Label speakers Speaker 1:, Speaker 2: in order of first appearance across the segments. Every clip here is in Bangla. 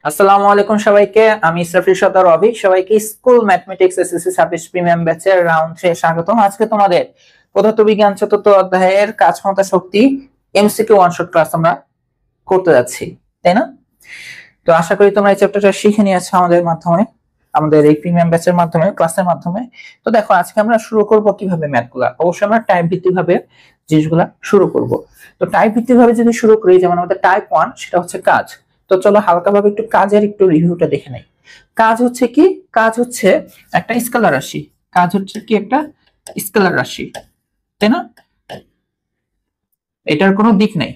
Speaker 1: আসসালামু আলাইকুম সবাইকে। আমি ইসরাফিল সরদার রবি। সবাইকে school mathematics SSC service premium ব্যাচের রাউন্ড 3 স্বাগতম। আজকে তোমাদের পদার্থবিজ্ঞান চতুর্থ অধ্যায়ের কাজ ক্ষমতা শক্তি এমসিকিউ ওয়ান শট ক্লাস আমরা করতে যাচ্ছি, তাই না? তো আশা করি তোমরা এই চ্যাপ্টারটা শিখে নিয়েছো আমাদের এই প্রিমিয়াম ব্যাচের মাধ্যমে, ক্লাসের মাধ্যমে। তো দেখো, আজকে আমরা শুরু করব কিভাবে ম্যাথগুলা। অবশ্যই আমরা টাইপ ভিত্তিক ভাবে জিনিসগুলা শুরু করব। তো টাইপ ভিত্তিক ভাবে যদি শুরু করি, যেমন আমাদের টাইপ 1 সেটা হচ্ছে কাজ। তো চলো হালকাভাবে একটু কাজের একটু রিভিউটা দেখে নেই। কাজ হচ্ছে কি? কাজ হচ্ছে একটা স্কেলার রাশি। কাজ হচ্ছে কি? একটা স্কেলার রাশি, তাই না? এটার কোনো দিক নাই,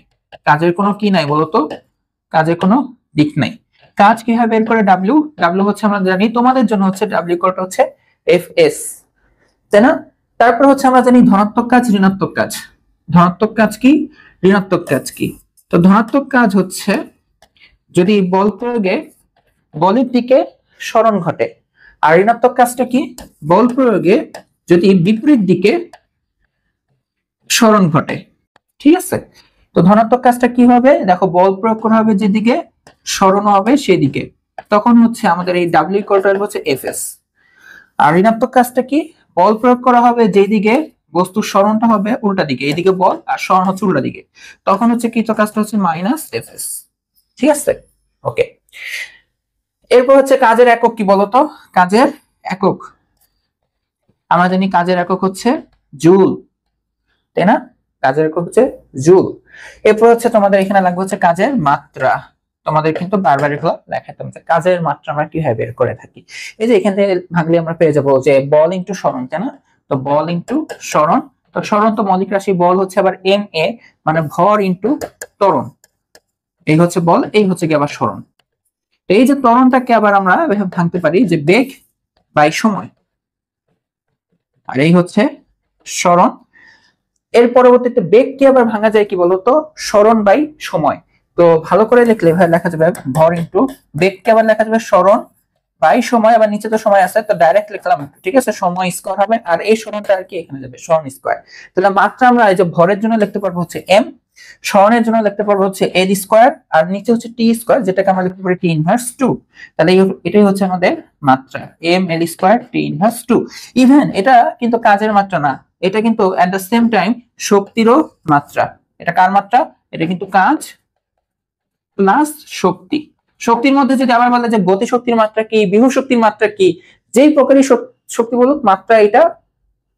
Speaker 1: কাজের কোনো কি নাই বলতো? কাজের কোনো দিক নাই। কাজ কিভাবে বের করে? ডাব্লিউ ডাব্লিউ হচ্ছে আমরা জানি, তোমাদের জন্য হচ্ছে ডাব্লিউ কোড হচ্ছে এফ এস, তাই না? তারপর হচ্ছে আমরা জানি ধনাত্মক কাজ, ঋণাত্মক কাজ। ধনাত্মক কাজ কি, ঋণাত্মক কাজ কি? তো ধনাত্মক কাজ হচ্ছে যদি বল প্রয়োগে বলের দিকে সরণ ঘটে, আর ঋণাত্মক কাজটা কি? বল প্রয়োগে যদি বিপরীত দিকে সরণ ঘটে। ঠিক আছে? তো ধনাত্মক কাজটা কি হবে? দেখো, বল প্রয়োগ করা হবে যেদিকে, সরণ হবে সেদিকে, তখন হচ্ছে আমাদের এই ডাব্লিউ ইকুয়াল হচ্ছে এফ এস। আর ঋণাত্মক কাজটা কি? বল প্রয়োগ করা হবে যেদিকে, বস্তুর সরণটা হবে উল্টা দিকে, এইদিকে বল আর সরণ হচ্ছে উল্টা দিকে, তখন হচ্ছে কৃত কাজটা হচ্ছে মাইনাস এফ এস। ঠিক আছে? ওকে। এরপর হচ্ছে কাজের একক কি বলতো? কাজের একক আমরা জানি, কাজের একক হচ্ছে জুল, তাই না? কাজের একক হচ্ছে জুল। এরপর হচ্ছে তোমাদের এখানে লাগবে হচ্ছে কাজের মাত্রা। তোমাদের কিন্তু বারবার এগুলো লেখাতে হবে, কাজের মাত্রা আমরা কিভাবে বের করে থাকি। এই যে এখান থেকে ভাগলে আমরা পেয়ে যাবো যে বল ইন্টু সরণ, তাই না? তো বল ইন্টু সরণ। তো সরণ তো মৌলিক রাশি, বল হচ্ছে আবার এম এ, মানে ভর ইন্টু ত্বরণ। এই হচ্ছে বল, এই হচ্ছে কি আবার সরণ। এই যে ত্বরণটাকে আবার আমরা ভাঙতে পারি যে বেগ বাই সময়, আর এই হচ্ছে সরণ। এর পরবর্তীতে বেগকে আবার ভাঙা যায় কি বলতো? সরণ বাই সময়। তো ভালো করে লিখলে লেখা যাবে ভর ইন্টু বেগকে আবার লেখা যাবে সরণ বাই সময়। আবার নিচে তো সময় আছে, তো ডাইরেক্ট লিখলাম, ঠিক আছে? সময় স্কয়ার হবে, আর এই সরণটা আর কি এখানে যাবে সরণ স্কয়ার। তাহলে মাত্রা আমরা এই যে ভরের জন্য লিখতে পারবো হচ্ছে এম, সরণের জন্য লিখতে পারবো হচ্ছে এর স্কয়ার, আর নিচে হচ্ছে টি স্কয়ার, যেটাকে আমরা লিখতে পারি টি ইনভার্স 2। তাহলে এটাই হচ্ছে আমাদের মাত্রা, M L square T inverse 2। Even এটা কিন্তু কাজের মাত্রা না, এটা কিন্তু এট দ্য সেম টাইম শক্তিরও মাত্রা। এটা কার মাত্রা? এটা কিন্তু কাজ প্লাস শক্তি। শক্তির মধ্যে যদি আবার বলে যে গতি শক্তির মাত্রা কি, বিভব শক্তির মাত্রা কি, যেই প্রকারই শক্তি বলুক, মাত্রা এটা,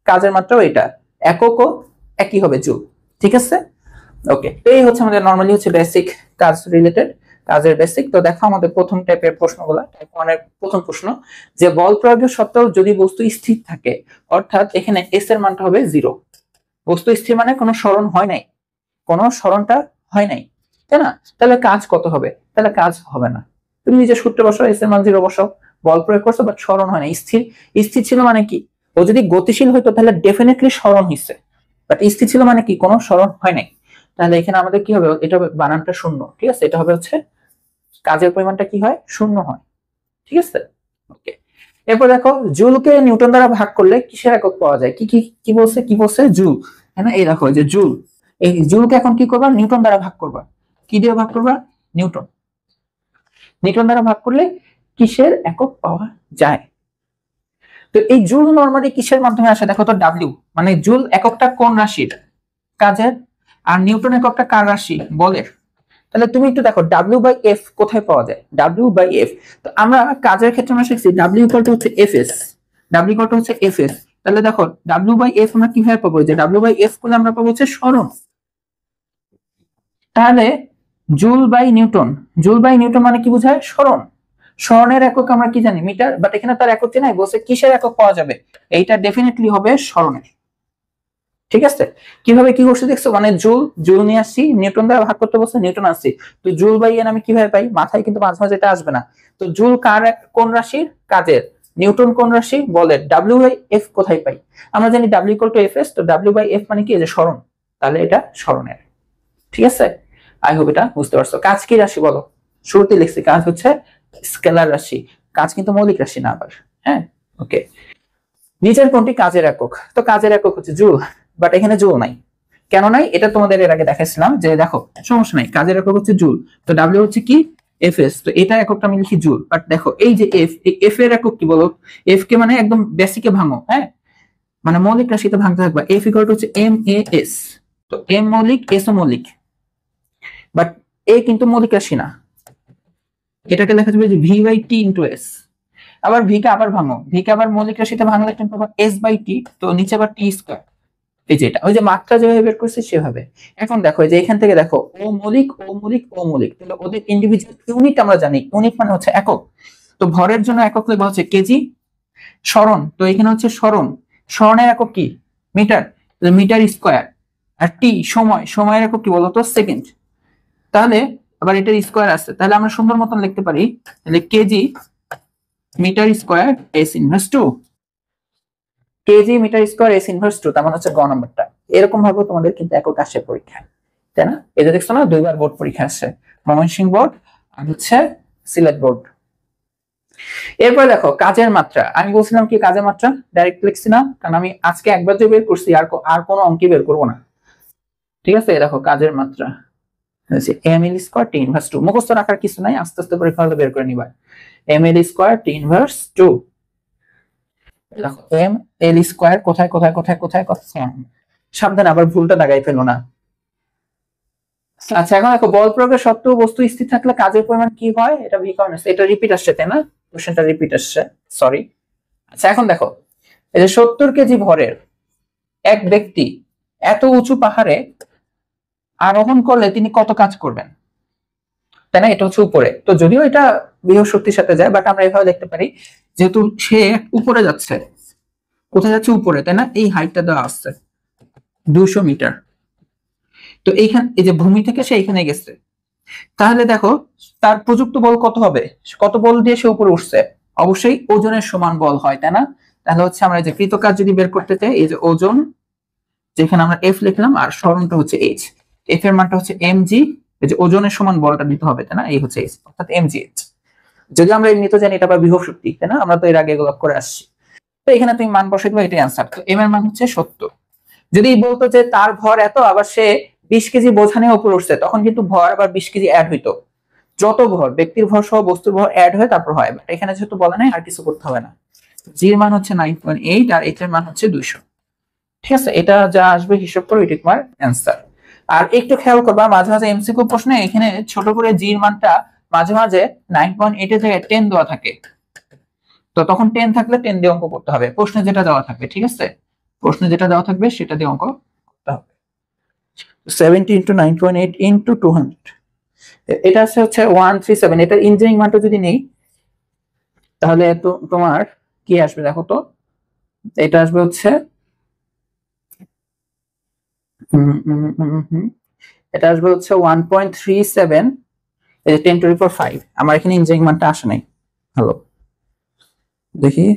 Speaker 1: কাজের মাত্রাও এটা, এককও একই হবে, জুল। ঠিক আছে? ওকে। তো এই হচ্ছে আমাদের নরমালি হচ্ছে বেসিক কাজ রিলেটেড, কাজের বেসিক। তো দেখো আমাদের প্রথম টাইপের প্রশ্নগুলো, টাইপ 1 এর প্রথম প্রশ্ন, যে বল প্রয়োগের সত্ত্বেও যদি বস্তু স্থির থাকে, অর্থাৎ এখানে এস এর মানটা হবে 0। বস্তু স্থির মানে কোনো সরণ হয় নাই, কোনো সরণটা হয় নাই, তাই না? তাহলে কাজ কত হবে? তাহলে কাজ হবে না। তুমি নিজে সূত্রে বসাও, এস এর মান 0 বসাও, বল প্রয়োগ করছো বাট সরণ হয় না, স্থির। স্থির ছিল মানে কি? ও যদি গতিশীল হইতো তাহলে ডেফিনেটলি সরণ হইছে, বাট স্থির ছিল মানে কি? কোনো সরণ হয় নাই। তাহলে এখানে আমাদের কি হবে? এটা হবে বানানটা শূন্য। ঠিক আছে? এটা হবে হচ্ছে কাজের পরিমাণটা কি হয়? শূন্য হয়। ঠিক আছে? ওকে। এরপর দেখো, জুলকে নিউটন দ্বারা ভাগ করলে কিসের একক পাওয়া যায়? কি কি কি বলছে? কি বলছে? জুল, তাই না? এই দেখো যে জুল, এই জুলকে এখন কি করবা? নিউটন দ্বারা ভাগ করবা। কি দিয়ে ভাগ করবা? নিউটন। নিউটন দ্বারা ভাগ করলে কিসের একক পাওয়া যায়? তো এই জুল নরমালি কিসের মাধ্যমে আসে? দেখো তো, ডাব্লিউ, মানে জুল এককটা কোন রাশির? কাজের। আর নিউটন এককটা কার রাশি? বলের। তাহলে তুমি একটু দেখো ডাব্লিউ বাই এফ কোথায় পাওয়া যায়? W by F. তো আমরা কাজের ক্ষেত্রে আমরা শিখছি ডাব্লিউ ইকুয়াল হচ্ছে এফ এস, ডাব্লিউ ইকুয়াল হচ্ছে এফ এস। তাহলে দেখো ডাব্লিউ বাই এফ আমরা কিভাবে পাবো? যে ডাব্লিউ বাই এফ করলে আমরা পাবো হচ্ছে সরণ। তাহলে joule by newton, joule by newton মানে কি বোঝায়? সরণ। সরণের একক আমরা কি জানি? মিটার, বাট এখানে তার একক নাই, বলছে কিসের একক পাওয়া যাবে? এইটা ডেফিনেটলি হবে সরণের। ঠিক আছে? কিভাবে কি করছে দেখছো? মানে জুল, জুল নিয়ে আসছি, নিউটন দ্বারা ভাগ করতে বলছে, নিউটন আসছি। তো জুল বাই এন আমি কিভাবে পাই? মাথায় কিন্তু মাঝে মাঝে এটা আসবে না। তো জুল কার, কোন রাশির? কাজের। নিউটন কোন রাশি? বলের। ডাব্লিউ বাই এফ কোথায় পাই? আমরা জানি W equal to F S. তো ডাব্লিউ বাই এফ মানে কি? যে সরণ। তাহলে এটা সরণের। ঠিক আছে? আই হোপ এটা বুঝতে পারছো। কাজ কি রাশি বলো? শুরুতে লিখছি কাজ হচ্ছে স্কেলার রাশি। কাজ কিন্তু মৌলিক রাশি না আবার। হ্যাঁ, ওকে। নিচের কোনটি কাজের একক? তো কাজের একক হচ্ছে জুল, বাট এখানে জুল নাই। কেন নাই? এটা তোমাদের এর আগে দেখাইছিলাম যে দেখো, সমস্যা নাই, কাজের একক হচ্ছে জুল। তো ডাব্লিউ হচ্ছে কি? এফএস, তো এটা এককটা আমি লিখি জুল। বাট দেখো এই যে এফ, এফ এর একক কি বলো? এফ কে মানে একদম বেসিকে ভাঙো, হ্যাঁ, মানে মৌলিক রাশিতে ভাঙতে থাকবা। এফ ইকুয়াল টু হচ্ছে এম এ এস, তো এম মৌলিক, এস ও মৌলিক, বাট এ কিন্তু মৌলিক রাশি না। এটাকে লেখা যাবে যে V by T into S. আবার ভি কে আবার ভাঙো, ভি কে আবার মৌলিক রাশিতে ভাঙলে কিন্তু আবার এস বাই টি, তো নিচে আবার টি স্কয়ার। এই যে এটা ওই যে মাত্রা যেভাবে বের করছে সেভাবে। এখন দেখো যে এখান থেকে দেখো ও মৌলিক, ও মৌলিক, ও মৌলিক, তাহলে ওদের ইন্ডিভিজুয়াল ইউনিট আমরা জানি, ইউনিট মানে হচ্ছে একক। তো ভরের জন্য একক লেখা হচ্ছে কেজি। সরণ, তো এখানে হচ্ছে সরণ, সরণের একক কি? Metre, metre square. আর টি সময়, সময়ের একক কি বলতো? সেকেন্ড। তাহলে আবার এটার স্কয়ার আছে, তাহলে আমরা সুন্দর মতন লিখতে পারি তাহলে kg metre square S inverse two, kg metre square S inverse two, তার মানে হচ্ছে গ নম্বরটা। এরকম ভাবে তোমাদের কিন্তু একক আসে পরীক্ষায়, তাই না? এই যে দেখছো না, দুইবার বোর্ড পরীক্ষা আসছে, ময়মনসিংহ বোর্ড আর হচ্ছে সিলেট বোর্ড। এরপর দেখো কাজের মাত্রা। আমি বলছিলাম কি কাজের মাত্রা ডাইরেক্ট লিখছি না, কারণ আমি আজকে একবার যে বের করছি আর কোনো অঙ্কে বের করবো না। ঠিক আছে, দেখো কাজের মাত্রা M L square T inverse two, মুখস্থ রাখার কিছু নাই, আস্তে আস্তে পরীক্ষা হলে বের করে নিবা। M L square T inverse two, দেখো এম এল স্কয়ার কোথায় কোথায় কোথায় কোথায় কোথায়, সাবধানে আবার ভুলটা দাগাই ফেলো না। আচ্ছা এখন দেখো বল প্রয়োগের সত্ত্বেও বস্তু স্থির থাকলে কাজের পরিমাণ কি হয়? এটা ভি কর্ণ, এটা রিপিট আসছে তাই না? কোশ্চেনটা রিপিট আসছে, সরি। আচ্ছা এখন দেখো এই যে 70 কেজি ভরের এক ব্যক্তি এত উঁচু পাহাড়ে আরোহণ করলে তিনি কত কাজ করবেন, তাই না? এটা হচ্ছে উপরে, তো যদিও এটা বৃহৎ শক্তির সাথে যায়, বাট আমরা এভাবে দেখতে পারি যেহেতু সে উপরে যাচ্ছে, কোথায় যাচ্ছে? উপরে, তাই না? এই হাইটটা দেওয়া আসছে 200 মিটার। তো এইখান এই যে ভূমি থেকে সে এখানে গেছে, তাহলে দেখো তার প্রযুক্ত বল কত হবে? কত বল দিয়ে সে উপরে উঠছে? অবশ্যই ওজনের সমান বল হয়, তাই না? তাহলে হচ্ছে আমরা এই যে কৃতকাজ যদি বের করতে চাই, এই যে ওজন, যেখানে আমরা এফ লিখলাম আর সরণটা হচ্ছে এইচ, এফ এর মানটা হচ্ছে এম জি, এই যে ওজনের সমান বলটা দিতে হবে, তাই না? এই হচ্ছে এইচ অর্থাৎ এম জি এইচ। যদি আমরা এমনিতে জানি এটা আবার বিভব শক্তি, তাই না? আমরা তো এর আগে এগুলো করে আসছি। তো এখানে তুমি মান বসাই দিবা, এটাই आंसर। তো এম এর মান হচ্ছে 70। যদি বলতো যে তার ভর এত, আবার সে 20 কেজি বোঝা নিয়ে উপরে উঠছে, তখন কিন্তু ভর আবার 20 কেজি অ্যাড হইতো। যত ভর, ব্যক্তির ভর সহ বস্তুর ভর অ্যাড হয়ে তারপর হয়, বাট এখানে যেহেতু বলে নাই আর কিছু করতে হবে না। জি এর মান হচ্ছে 9.8 আর এইচ এর মান হচ্ছে 200। ঠিক আছে, এটা যা আসবে হিসাব করে এটাই তোমার অ্যান্সার। আর একটু খেয়াল করবা মাঝে মাঝে এমসিকিউ প্রশ্নে এখানে ছোট করে জি এর মানটা মাঝে মাঝে 9.8 এর জায়গায় 10 দেওয়া থাকে, তো তখন 10 থাকলে 10 দিয়ে অঙ্ক করতে হবে, প্রশ্নে যেটা দেওয়া থাকবে। ঠিক আছে, প্রশ্নে যেটা দেওয়া থাকবে সেটা দিয়ে অঙ্ক করতে হবে। 70 ইন্টু 9.8 ইন্টু 200, এটা হচ্ছে 137। এটার ইঞ্জিনিয়ারিং মানটা যদি নেই তাহলে তো তোমার কি আসবে দেখো তো, এটা আসবে হচ্ছে এটা আসবে হচ্ছে 1.37, এই যে 10 টু দি পাওয়ার 5। আমার এখানে ইঞ্জিনিয়ারিং মানটা আসে নাই। হ্যালো দেখি,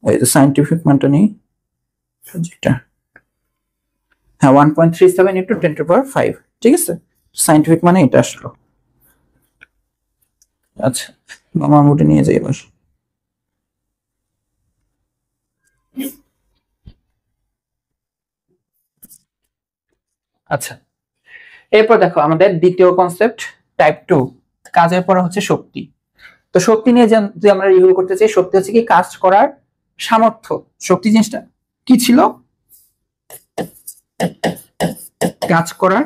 Speaker 1: এই যে সায়েন্টিফিক মানটা নেই যেটা, হ্যাঁ 1.37 ইন্টু 10 টু দি পাওয়ার 5। ঠিক আছে, সায়েন্টিফিক মানে এটা আসলো। আচ্ছা মামা মুটে নিয়ে যাই এবার। আচ্ছা এরপর দেখো আমাদের দ্বিতীয় কনসেপ্ট টাইপ 2, কাজের পর হচ্ছে শক্তি। তো শক্তি নিয়ে যে আমরা রিভিউ করতে চাই, শক্তি হচ্ছে কি কাজ করার সামর্থ্য। শক্তি জিনিসটা কি ছিল? কাজ করার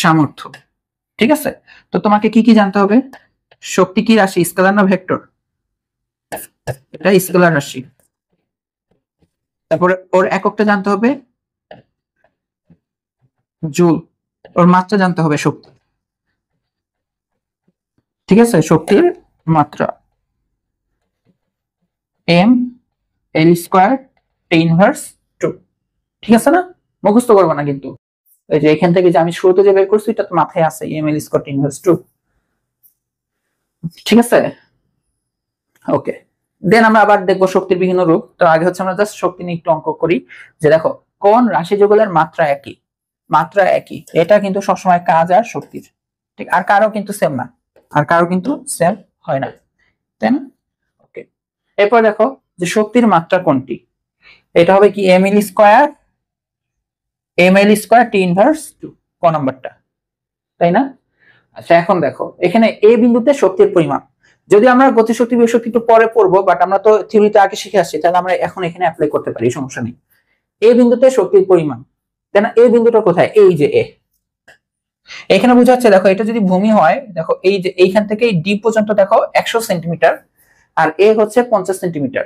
Speaker 1: সামর্থ্য। ঠিক আছে, তো তোমাকে কি কি জানতে হবে? শক্তি কি রাশি, স্কেলার না ভেক্টর? এটা স্কেলার রাশি। তারপরে ওর এককটা জানতে হবে জুল, ওর মাত্রা জানতে হবে শক্তি। ঠিক আছে, শক্তির মাত্রা M L square T inverse 2। ঠিক আছে না? মুখস্থ করবো না কিন্তু, এই যে এখান থেকে যে আমি শুরুতে যে বের করছি এটা তো মাথায় আছে, M L square T inverse 2। ঠিক আছে, ওকে। দেন আমরা আবার দেখবো শক্তির বিভিন্ন রূপ। তো আগে হচ্ছে আমরা জাস্ট শক্তি নিয়ে একটু অঙ্ক করি। যে দেখো কোন রাশি যুগলের মাত্রা একই, মাত্রা একই, এটা কিন্তু সবসময় কাজ আর শক্তির। ঠিক, আর কারো কিন্তু সেম না, আর কারো কিন্তু সেম হয় না, তাই না? ওকে, এরপর দেখো যে শক্তির মাত্রা কোনটি, এটা হবে কি M L square ml square T inverse 2 ক নাম্বারটা, তাই না? আচ্ছা এখন দেখো এখানে এ বিন্দুতে শক্তির পরিমাণ, যদি আমরা গতিশক্তি বিশক্তি একটু পরে পড়বো, বাট আমরা তো থিওরিতে আগে শিখে আসছি, তাহলে আমরা এখন এখানে অ্যাপ্লাই করতে পারি, সমস্যা নেই। এ বিন্দুতে শক্তির পরিমাণ, তাই না? এই বিন্দুটা কোথায়? এই যে এ, এখানে বোঝা যাচ্ছে। দেখো এটা যদি ভূমি হয়, দেখো এই যে এইখান থেকে এই ডি পর্যন্ত দেখো 100 সেন্টিমিটার, আর এ হচ্ছে 50 সেন্টিমিটার।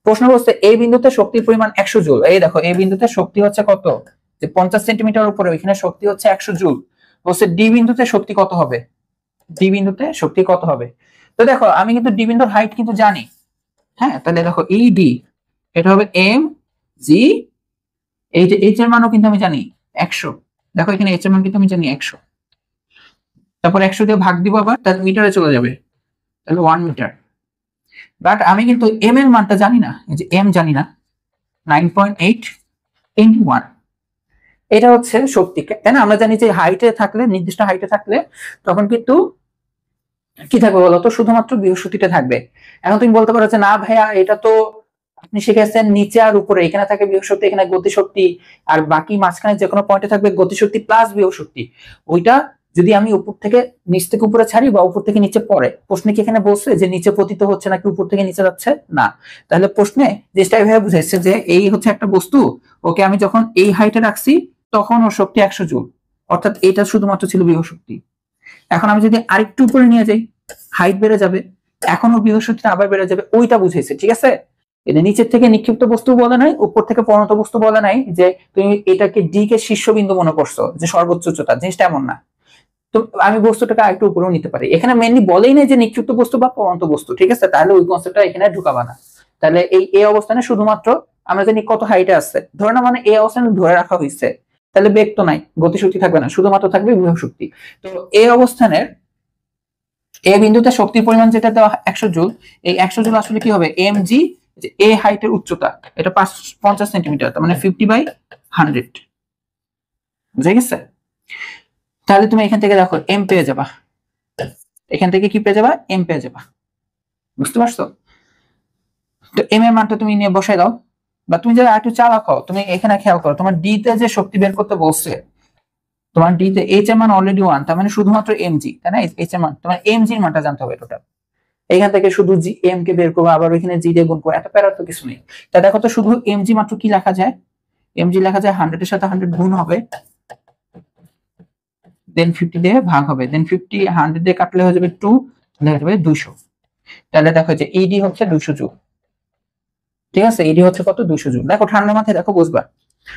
Speaker 1: প্রশ্ন হচ্ছে এই বিন্দুতে শক্তির পরিমাণ 100 জুল। এই দেখো এই বিন্দুতে শক্তি হচ্ছে কত? যে 50 সেন্টিমিটার উপরে, ওইখানে শক্তি হচ্ছে 100 জুল। বলছে ডি বিন্দুতে শক্তি কত হবে? ডি বিন্দুতে শক্তি কত হবে? তো দেখো আমি কিন্তু ডি বিন্দুর হাইট কিন্তু জানি, হ্যাঁ, তাহলে দেখো এই ডি এটা হবে এম জি, এই যে এইচ এর মানও কিন্তু আমি জানি 100। দেখো এখানে এইচ এর মান কিন্তু আমি জানি 100, তারপর 100 দিয়ে ভাগ দিব, আবার তাহলে মিটারে চলে যাবে, তাহলে 1 মিটার। বাট আমি কিন্তু এম এর মানটা জানি না, এই যে এম জানি না, 9.8 ইনটু 1, এটা হচ্ছে শক্তি, তাই না? আমরা জানি যে হাইটে থাকলে, নির্দিষ্ট হাইটে থাকলে তখন কিন্তু কি থাকবে বলতো? শুধুমাত্র বিভব শক্তিটা থাকবে। এখন তুমি বলতে পারো যে না ভাইয়া, এটা তো আপনি শিখেছেন নিচে আর উপরে, এখানে থাকে বিভব শক্তি, এখানে গতি শক্তি, আর বাকি মাঝখানে যে কোনো পয়েন্টে থাকবে গতি শক্তি প্লাস বিভব শক্তি। ওইটা যদি আমি উপর থেকে নিচ থেকে উপরে ছাড়ি বা উপর থেকে নিচে পড়ে, প্রশ্নে কি এখানে বলছে যে নিচে পতিত হচ্ছে নাকি উপর থেকে নিচে যাচ্ছে? না। তাহলে প্রশ্নে যেটা ভাবে বুঝাইছে যে এই হচ্ছে একটা বস্তু, ওকে আমি যখন এই হাইটে রাখছি তখন ওর শক্তি 100 জুল, অর্থাৎ এটা শুধুমাত্র ছিল বিভব শক্তি। এখন আমি যদি আরেকটু উপরে নিয়ে যাই, হাইট বেড়ে যাবে, এখনো বিভব শক্তিটা আবার বেড়ে যাবে, ওইটা বুঝাইছে, ঠিক আছে? এটা নিচের থেকে নিক্ষিপ্ত বস্তু বলে নাই, উপর থেকে পরিণত বস্তু বলে নাই যে তুমি এটাকে ডি কে শীর্ষবিন্দু মনে করছো যে সর্বোচ্চ উচ্চতা, জিনিসটা এমন না। তো আমি বস্তুটাকে আরেকটু উপরেও নিতে পারি, এখানে মেইনলি বলেই নাই যে নিক্ষিপ্ত বস্তু বা পরন্ত বস্তু, ঠিক আছে? তাহলে ওই কনসেপ্টটা এখানে ঢুকাবা না। তাহলে এই অবস্থানে শুধুমাত্র আমরা জানি কত হাইটে আছে, ধরে না, মানে এই অবস্থানে ধরে রাখা হয়েছে, তাহলে বেগ তো নাই, গতিশক্তি থাকবে না, শুধুমাত্র থাকবে বিভব শক্তি। তো এই অবস্থানের এ বিন্দুতে শক্তির পরিমাণ যেটা দেওয়া 100 জুল, এই 100 জুল আসলে কি হবে? এম জি, এ হাইটের উচ্চতা এটা 50 সেন্টিমিটার, তার মানে 50/100, বুঝে গেছে? তাহলে তুমি এখান থেকে দেখো এম পেয়ে যাবা, এখান থেকে কি পেয়ে যাবা? এম পেয়ে যাবা, বুঝতে পারছো? তো এম এর মানটা তুমি নিয়ে বসাই দাও, বা তুমি যারা একটু চালাক হও, তুমি এখানে খেয়াল করো, তোমার ডি তে যে শক্তি বের করতে বলছে, তোমার ডি তে এইচ এর মান অলরেডি 1, তার মানে শুধুমাত্র এম জি, তাই না? এইচ এর মান, তোমার এম জির মানটা জানতে হবে টোটাল। এখান থেকে শুধু জি এম কে বের করবো, আবার ওইখানে জি দিয়ে গুণ করবো, এত প্যারা তো কিছু নেই। তা দেখো তো শুধু এম জি মাত্র কি লেখা যায়? এম জি লেখা যায় 100 এর সাথে 100 গুণ হবে, দেন 50 দিয়ে ভাগ হবে, দেন 50 100 দিয়ে কাটলে হয়ে যাবে 2, তাহলে হয়ে যাবে 200। তাহলে দেখো যে ইডি হচ্ছে 200 জুল, ঠিক আছে? ইডি হচ্ছে কত? 200 জুল। দেখো ঠান্ডা মাথায় দেখো, বুঝবা।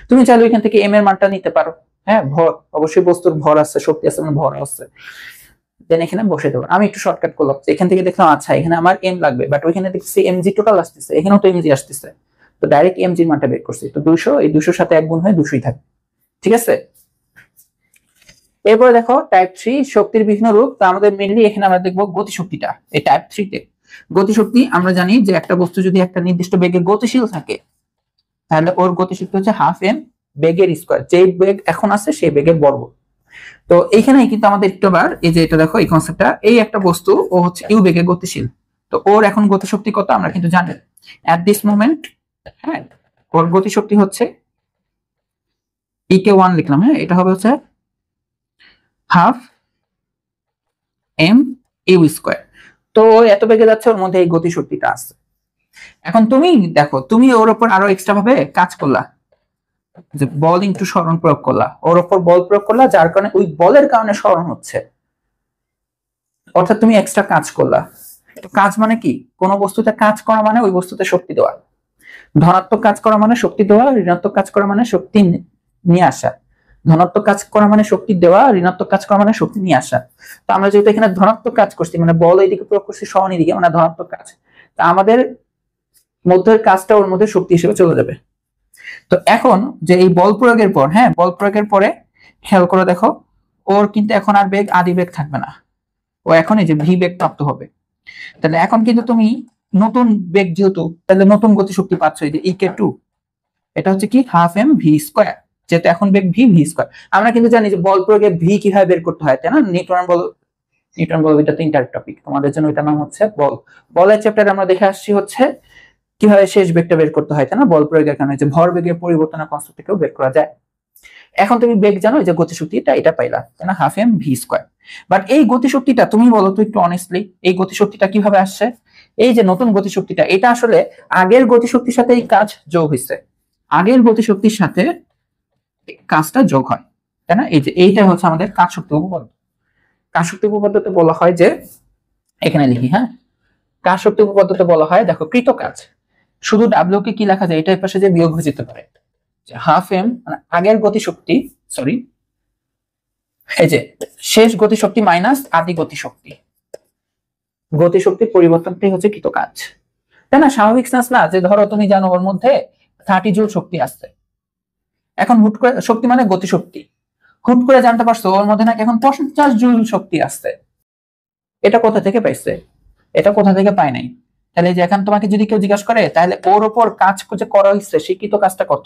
Speaker 1: তুমি চাইলে এখান থেকে এম এর মানটা নিতে পারো, হ্যাঁ, ভর, অবশ্যই বস্তুর ভর আছে, শক্তি আছে, মানে ভর আছে, দেন এখানে বসে দেবো। আমি একটু শর্টকাট করলাম, এখান থেকে দেখলাম আচ্ছা এখানে আমার এম লাগবে, বাট ওইখানে দেখছি এমজি টোটাল আসতেছে, এখানেও তো এমজি আসতেছে, তো ডাইরেক্ট এমজির মানটা বের করছি। তো 200, এই 200 সাথে এক গুণ হয়ে 200ই থাকে, ঠিক আছে? এরপরে দেখো টাইপ 3 শক্তির বিভিন্ন রূপ। তো আমাদের মেইনলি এখানে আমরা দেখবো গতিশক্তিটা। এই টাইপ 3 তে গতিশক্তি আমরা জানি যে একটা বস্তু যদি একটা নির্দিষ্ট বেগে গতিশীল থাকে, তাহলে ওর গতিশক্তি হচ্ছে হাফ এম বেগের স্কয়ার, যে বেগ এখন আছে সেই বেগের বর্গ। তো এইখানে কিন্তু আমাদের একটু বার এই যে এটা দেখো, এই কনসেপ্টটা, এই একটা বস্তু ও হচ্ছে ইউ বেগে গতিশীল, তো ওর এখন গতিশক্তি কত আমরা কিন্তু জানি এট দিস মোমেন্ট, হ্যাঁ, ওর গতিশক্তি হচ্ছে ইকে 1 লিখলাম, হ্যাঁ, এটা হবে হচ্ছে হাফ এম ইউ স্কয়ার। তো এত বেগে যাচ্ছে, ওর মধ্যে এই গতিশক্তিটা আছে। এখন তুমি দেখো, তুমি ওর উপর আরো এক্সট্রা ভাবে কাজ করলা, যে বল ইনটু সরণ প্রয়োগ করলা, ওর উপর বল প্রয়োগ করলা, যার কারণে ওই বলের কারণে সরণ হচ্ছে, অর্থাৎ তুমি এক্সট্রা কাজ করলা। তো কাজ মানে কি? কোন বস্তুতে কাজ করা মানে ওই বস্তুতে শক্তি দেওয়া। ধনাত্মক কাজ করা মানে শক্তি দেওয়া, ঋণাত্মক কাজ করা মানে শক্তি নিয়ে আসা। ধনাত্মক কাজ করা মানে শক্তি দেওয়া, ঋণাত্মক কাজ করা মানে শক্তি নিয়ে আসা। তো আমরা যেহেতু এখানে ধনাত্মক কাজ করছি, মানে বল এইদিকে প্রয়োগ করছি, সরণ এইদিকে, মানে ধনাত্মক কাজ, তা আমাদের মধ্যের কাজটা ওর মধ্যে শক্তি হিসেবে চলে যাবে। তো এখন যে এই বল প্রয়োগের পর, হ্যাঁ, বল প্রয়োগের পরে খেয়াল করে দেখো, ওর কিন্তু এখন আর বেগ আদি বেগ থাকবে না, ও এখন এই যে ভি বেগ প্রাপ্ত হবে। তাহলে এখন কিন্তু তুমি নতুন বেগ যেহেতু, তাহলে নতুন গতিশক্তি পাচ্ছ, এই যে ইকে 2, এটা হচ্ছে কি হাফ এম ভি স্কয়ার, যেহেতু এখন বেগ ভি ভি স্কয়ার। আমরা কিন্তু জানি যে বল প্রয়োগে ভি কিভাবে বের করতে হয়, তাই না? নিউটন বল এটা তিনটার টপিক, তোমাদের জন্য এটার নাম হচ্ছে বল। বলের চ্যাপ্টারে আমরা দেখে আসছি হচ্ছে কিভাবে শেষ বেগটা বের করতে হয়, তাই না? বল প্রয়োগের কারণে যে ভর বেগের পরিবর্তনের কনসেপ্ট থেকেও বের করা যায়। এখন তুমি বেগ জানো যে গতিশক্তিটা এটা পাইলা, তাই না, half M V square. But এই গতিশক্তিটা তুমি বলো তো একটু অনেস্টলি, এই গতিশক্তিটা কিভাবে আসছে? এই যে নতুন গতিশক্তিটা, এটা আসলে আগের গতিশক্তির সাথে এই কাজ যোগ হয়েছে, আগের গতিশক্তির সাথে কাজটা যোগ হয়, তাই না? এই যে এইটা হচ্ছে আমাদের কাজ শক্তি উপপাদ্য। কাজ শক্তি উপপাদ্যতে বলা হয় যে, এখানে লিখি, হ্যাঁ, কাজ শক্তি উপপাদ্যতে বলা হয়, দেখো, কৃত কাজ, শুধু ডাব্লিউ কে কি লেখা যায়, এটার পাশে যে বিয়োগ হয়ে যেতে পারে, হাফ এম মানে আগের গতিশক্তি, সরি, এই যে শেষ গতিশক্তি মাইনাস আদি গতিশক্তি, গতিশক্তির পরিবর্তনটাই হচ্ছে কৃত কাজ, তাই না? স্বাভাবিক সেন্স না যে ধরো তুমি জানো ওর মধ্যে 30 জুল শক্তি আছে, এখন হুট করে, শক্তি মানে গতিশক্তি, হুট করে জানতে পারছো ওর মধ্যে নাকি এখন 50 জুল শক্তি আছে, এটা কোথা থেকে পাইছে? এটা কোথা থেকে পায় নাই। তাহলে যে এখন তোমাকে যদি কেউ জিজ্ঞাসা করে তাহলে ওর ওপর কাজ যে করা হয়েছে শিক্ষিত কাজটা কত,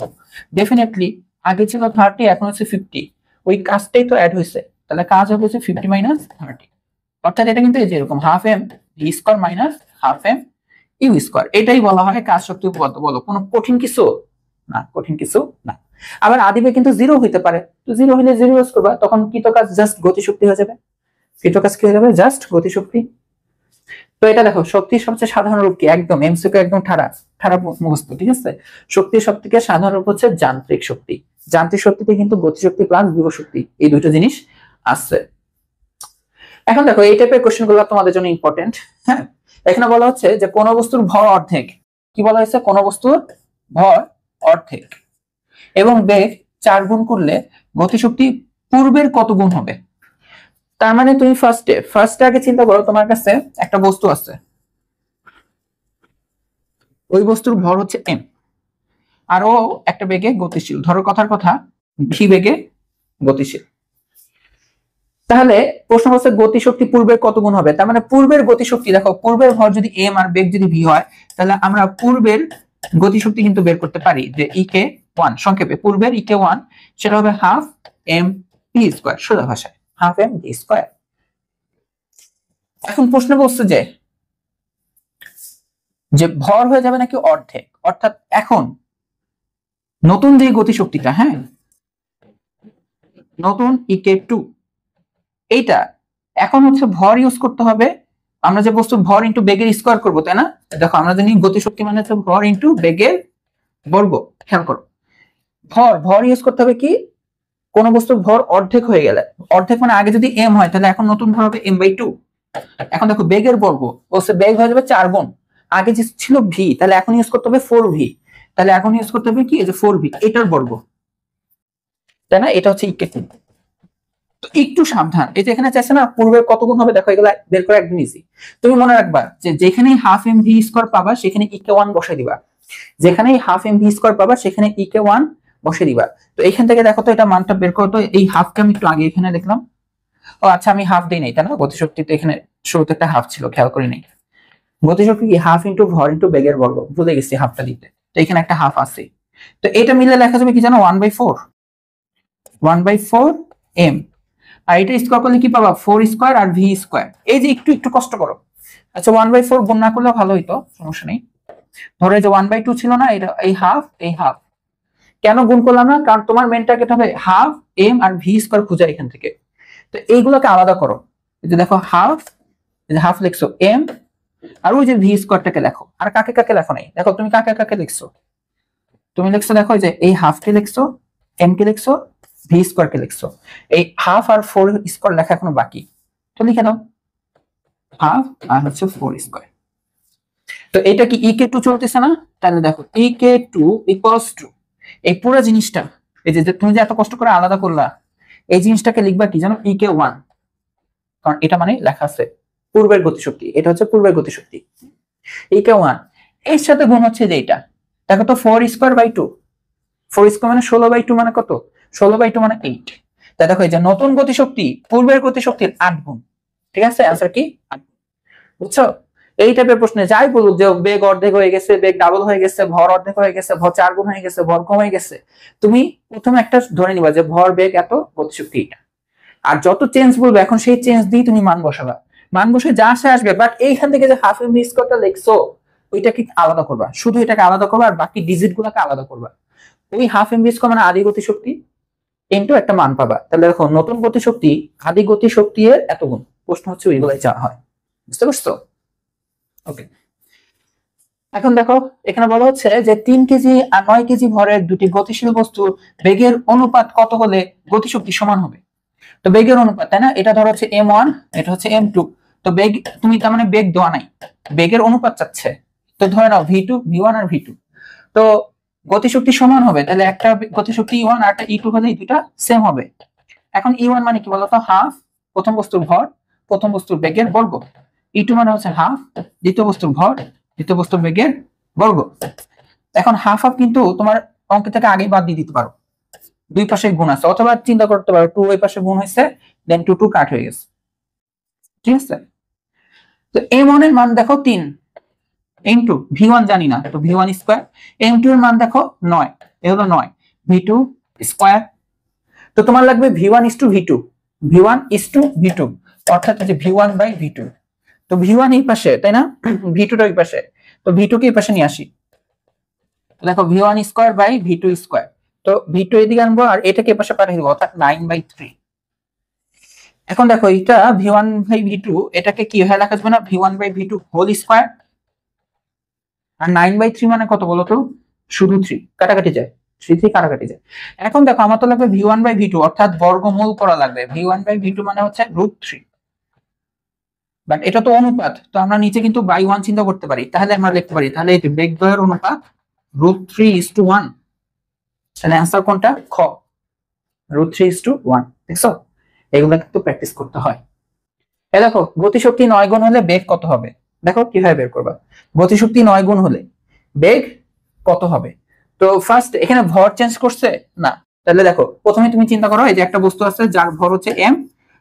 Speaker 1: ডেফিনেটলি আগে ছিল 30, এখন হচ্ছে 50, ওই কাজটাই তো অ্যাড হয়েছে, তাহলে কাজ হবে 50 মাইনাস 30, অর্থাৎ এটা কিন্তু এই যে এরকম half M V square minus half M U square, এটাই বলা হয় কাজ শক্তি উপপাদ্য। বলো, কোনো কঠিন কিছু না, কঠিন কিছু না। আবার আদিবে কিন্তু জিরো হইতে পারে, তো জিরো হইলে জিরো ইউজ করবা, তখন কৃত কাজ জাস্ট গতিশক্তি হয়ে যাবে, কৃত কাজ কি হয়ে যাবে, জাস্ট গতিশক্তি। তো এটা দেখো, শক্তির সবচেয়ে সাধারণ রূপ কি, একদম এমসিকিউ, একদম ঠাড়া ঠাড়া মুখস্থ, ঠিক আছে? শক্তির সব থেকে সাধারণ রূপ হচ্ছে যান্ত্রিক শক্তি। যান্ত্রিক শক্তিতে কিন্তু গতিশক্তি প্লাস বিভব শক্তি এই দুটো জিনিস আছে। এখন দেখো, এই টাইপের কোশ্চেন গুলো তোমাদের জন্য ইম্পর্টেন্ট। হ্যাঁ, এখানে বলা হচ্ছে যে কোন বস্তুর ভর অর্ধেক, কি বলা হয়েছে, কোন বস্তুর ভর অর্ধেক এবং বেগ 4 গুণ করলে গতিশক্তি পূর্বের কত গুণ হবে। তার মানে তুমি ফার্স্টে আগে চিন্তা করো, তোমার কাছে একটা বস্তু আছে, ওই বস্তুর ভর হচ্ছে এম, আর ও একটা বেগে গতিশীল, ধরো কথার কথা ভি বেগে গতিশীল। তাহলে প্রশ্ন হচ্ছে গতিশক্তি পূর্বের কত গুণ হবে, তার মানে পূর্বের গতিশক্তি, দেখো পূর্বের ভর যদি এম আর বেগ যদি ভি হয়, তাহলে আমরা পূর্বের গতিশক্তি কিন্তু বের করতে পারি, যে ইকে 1, সংক্ষেপে পূর্বের ইকে 1, সেটা হবে হাফ এম ভি স্কোয়ার, সোজা ভাষায় হাফ এম ভি স্কোয়ার। এখন প্রশ্ন বলছে যে ভর হয়ে যাবে নাকি অর্ধেক, অর্থাৎ এখন নতুন যে গতিশক্তিটা, হ্যাঁ, নতুন ইকে 2, এইটা এখন হচ্ছে ভর ইউজ করতে হবে, আমরা যে বস্তু ভর ইন্টু বেগের স্কোয়ার করবো, তাই না? দেখো, আমরা জানি গতিশক্তি মানে হচ্ছে ভর ইন্টু বেগের বর্গ, খেয়াল করো, ভর ইউজ করতে হবে কি, কোন বস্তুর ভর অর্ধেক হয়ে গেলে, অর্ধেক মানে আগে যদি এম হয় তাহলে এখন নতুন ভর হবে m/2, এখন দেখো বেগের বর্গ বলছে বেগ হয়ে যাবে 4 গুণ, আগে যে ছিল ভি, তাহলে এখন ইউজ করতে হবে 4v, তাহলে এখন ইউজ করতে হবে কি, এই যে 4v, এটার বর্গ, তাই না? এটা হচ্ছে ইকে 2। তো একটু সাবধান, এই যে এখানে চাইছে না পূর্বের কত গুণ হবে, দেখো এগুলা বের করা একদম ইজি। তুমি মনে রাখবা যে যেখানেই হাফ এম ভি স্কোয়ার পাবা সেখানে ইকে 1 বসাই দিবা, যেখানেই হাফ এম ভি স্কোয়ার পাবা সেখানে ইকে 1 বসে দিবা। তো এখান থেকে দেখো তো এটা মানটা বের করো তো, এই হাফকে আমি একটু আগে এখানে দেখলাম, ও আচ্ছা আমি হাফ দিই নাই, তাই না? গতিশক্তি তো এখানে শুরুতে একটা হাফ ছিল, খেয়াল করি নাই। গতিশক্তি কি হাফ ইন্টু ভর ইন্টু বেগের বর্গ, ভুলে গেছি হাফটা দিতে, তো এখানে একটা হাফ আছে, তো এটা মিলে লেখা যাবে কি জানো, 1/4 এম, আর এটা স্কোয়ার করলে কি পাবা, 4 স্কোয়ার আর ভি স্কোয়ার। এই যে একটু একটু কষ্ট করো, আচ্ছা 1/4 গুণ না করলে ভালো হইতো, সমস্যা নেই। ধরো যে 1/2 ছিল না, এটা এই হাফ, কেন গুণ করলাম না, কারণ তোমার মেন টার্গেট হবে half M R V square খুঁজে এখান থেকে, তো এইগুলোকে আলাদা করো, এই যে দেখো হাফ লিখছো এম, আর ওই যে ভি স্কোয়ারটাকে লেখো, আর কাকে কাকে লেখো নাই, দেখো তুমি কাকে কাকে লিখছো, তুমি লিখছো দেখো যে এই হাফ কে লিখছো, এম কে লিখছো, ভি স্কোয়ার কে লিখছো, এই হাফ আর 4 স্কোয়ার লেখা এখনো বাকি, তো লিখে দাও হাফ আর হচ্ছে 4 স্কোয়ার। তো এটা কি ইকে 2 চলতেছে না, তাহলে দেখো ইকে 2 ইকুয়ালস টু এই পুরো জিনিসটা, এই যে তুমি যে এত কষ্ট করে আলাদা করলা, এই জিনিসটাকে লিখবা কি জানো, ইকে 1, কারণ এটা মানে লেখা আছে পূর্বের গতিশক্তি, এটা হচ্ছে পূর্বের গতিশক্তি, ইকে 1 এর সাথে গুণ হচ্ছে যে এটা, দেখো তো 4 স্কোয়ার বাই 2, 4 স্কোয়ার মানে 16/2 মানে কত, 16/2 মানে 8, তাই দেখো এই যে নতুন গতিশক্তি পূর্বের গতিশক্তির 8 গুণ, ঠিক আছে? অ্যান্সার কি 8 গুণ, বুঝছো? এই টাইপের প্রশ্নে যাই বলুক যে বেগ অর্ধেক হয়ে গেছে, বেগ ডাবল হয়ে গেছে, ভর অর্ধেক হয়ে গেছে, ভর 4 গুণ হয়ে গেছে, ভর কমে গেছে, তুমি প্রথমে একটা ধরে নিবা যে ভর বেগ এত, গতিশক্তি এটা, আর যত চেঞ্জ বলবে এখন সেই চেঞ্জ দিয়ে তুমি মান বসাবা, মান বসে যা আসে আসবে, বাট এইখান থেকে যে হাফ এম ভি স্কোয়ারটা লিখছো ওইটাকে আলাদা করবা, শুধু এটাকে আলাদা করবা আর বাকি ডিজিট গুলাকে আলাদা করবা। ওই হাফ এম ভি স্কোয়ার মানে আদি গতিশক্তি, ইনটু একটা মান পাবা। তাহলে দেখো নতুন গতিশক্তি আদি গতিশক্তি এর এত গুণ। প্রশ্ন হচ্ছে ওইগুলাই চাওয়া হয়, বুঝতে পারছো? ওকে, এখন দেখো এখানে বলা হচ্ছে যে 3 কেজি আর 9 কেজি ভরের দুটি গতিশীল বস্তুর বেগের অনুপাত কত হলে গতিশক্তি সমান হবে। তো বেগের অনুপাত, তাই না? এটা ধরো হচ্ছে m1, এটা হচ্ছে m2। তো বেগ, তুমি তার মানে বেগ দেওয়া নাই, বেগের অনুপাত চাচ্ছে। তো ধরে নাও v2, v1 আর v2। তো গতিশক্তি সমান হবে, তাহলে একটা গতিশক্তি e1 আর একটা e2 হলে এই দুটা সেম হবে। এখন e1 মানে কি বলতো? হাফ প্রথম বস্তুর ভর প্রথম বস্তুর বেগের বর্গ, e2 মানে হচ্ছে হাফ দ্বিতীয় বস্তুর ভর দ্বিতীয় বস্তুর বেগের বর্গ। এখন হাফ হাফ কিন্তু তোমার অঙ্ক থেকে আগেই বাদ দিয়ে দিতে পারো, দুই পাশে গুণ আছে, অথবা চিন্তা করতে পারো 2 ওই পাশে গুণ হয়েছে, দেন 2 2 কাট হয়ে গেছে, ঠিক আছে? তো m1 এর মান দেখো 3 ইনটু v1 জানি না, তো v1 স্কয়ার। m2 এর মান দেখো 9, এ হলো 9, v2 স্কয়ার। তো তোমার লাগবে v1 is to v2, v1 is to v2, অর্থাৎ যে v1 বাই v2। তো v1 এই পাশে, তাই না? v2 টা ওই পাশে, তো v2 কে এই পাশে নিয়ে আসি। দেখো v1 square by v2 square, তো v2 এদিকে আনবো আর এটাকে এই পাশে পাঠিয়ে দেবো, অর্থাৎ 9/3। এখন দেখো এটা v1 বাই v2, এটাকে কি হয়ে লেখা যাবে না? v1 by v2 whole square. আর 9/3 মানে কত বলো তো? শুধু 3, কাটাকাটি যায়, 3 3 কাটাকাটি যায়। এখন দেখো আমার তো লাগবে v1 বাই v2, অর্থাৎ বর্গমূল করা লাগবে। v1 বাই v2 মানে হচ্ছে √3, বাট এটা তো অনুপাত, তো আমরা নিচে কিন্তু বাই 1 চিন্তা করতে পারি, তাহলে আমরা লিখতে পারি তাহলে এই বেগদ্বয়ের অনুপাত √3:1। তাহলে অ্যান্সার কোনটা? খ, √3:1। দেখছো, এগুলো কিন্তু প্র্যাকটিস করতে হয়। এই দেখো গতিশক্তি 9 গুণ হলে বেগ কত হবে? দেখো কিভাবে বের করবা। গতিশক্তি 9 গুণ হলে বেগ কত হবে? তো ফার্স্ট এখানে ভর চেঞ্জ করছে না, তাহলে দেখো প্রথমে তুমি চিন্তা করো, এই যে একটা বস্তু আছে যার ভর হচ্ছে m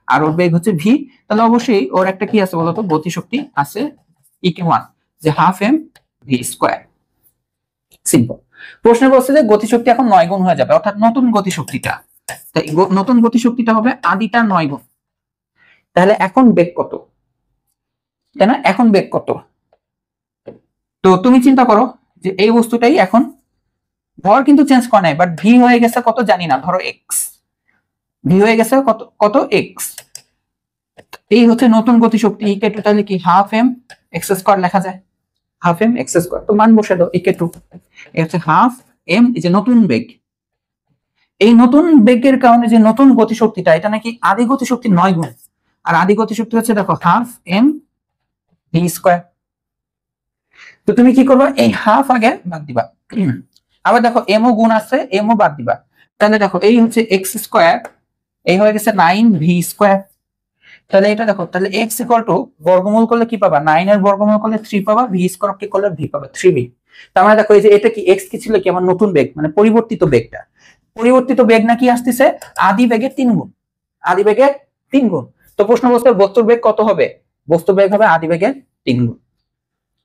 Speaker 1: আর ওর বেগ হচ্ছে v, তাহলে অবশ্যই ওর একটা কি আছে বলতো? গতিশক্তি আছে e1, যে half m v square. Simple. প্রশ্নে বলছে যে গতিশক্তি এখন 9 গুণ হয়ে যাবে, অর্থাৎ নতুন গতিশক্তিটা, তাই নতুন গতিশক্তিটা হবে আদিটা 9 গুণ। তাহলে এখন বেগ কত, তাই না? এখন বেগ কত? তো তুমি চিন্তা করো যে এই বস্তুটাই এখন ভর কিন্তু চেঞ্জ করে নাই, বাট ভি হয়ে গেছে কত জানি না, ধরো এক্স, ভি হয়ে গেছে কত কত এক্স। এই হচ্ছে নতুন গতিশক্তি, ইকে টু, তাহলে কি হাফ এম এক্স স্কয়ার লেখা যায়, হাফ এম এক্স স্কয়ার। তো মান বসে দাও, ইকে টু এই হচ্ছে হাফ এম, এই যে নতুন বেগ। এই নতুন বেগের কারণে যে নতুন গতিশক্তিটা, এটা নাকি আদি গতিশক্তি 9 গুণ, আর আদি গতিশক্তি হচ্ছে দেখো হাফ এম ভি স্কয়ার। তো তুমি কি করবা? এই হাফ আগে বাদ দিবা, আবার দেখো এমও গুণ আছে, এমও বাদ দিবা। তাহলে দেখো এই হচ্ছে এক্স স্কয়ার, এই হয়ে গেছে 9 ভি স্কয়ার। তাহলে এটা দেখো, তাহলে এক্স ইকুয়াল টু বর্গমূল করলে কি পাবা? 9 এর বর্গমূল করলে 3 পাবা, ভি স্কয়ার কি করলে ভি পাবা 3v। তার মানে দেখো এই যে এটা কি এক্স কি ছিল কি আমার নতুন বেগ, মানে পরিবর্তিত বেগটা, পরিবর্তিত বেগ নাকি আসতেছে আদি বেগের 3 গুণ, আদি বেগের 3 গুণ। তো প্রশ্ন বলছে বস্তুর বেগ কত হবে? বস্তুর বেগ হবে আদি বেগের 3 গুণ।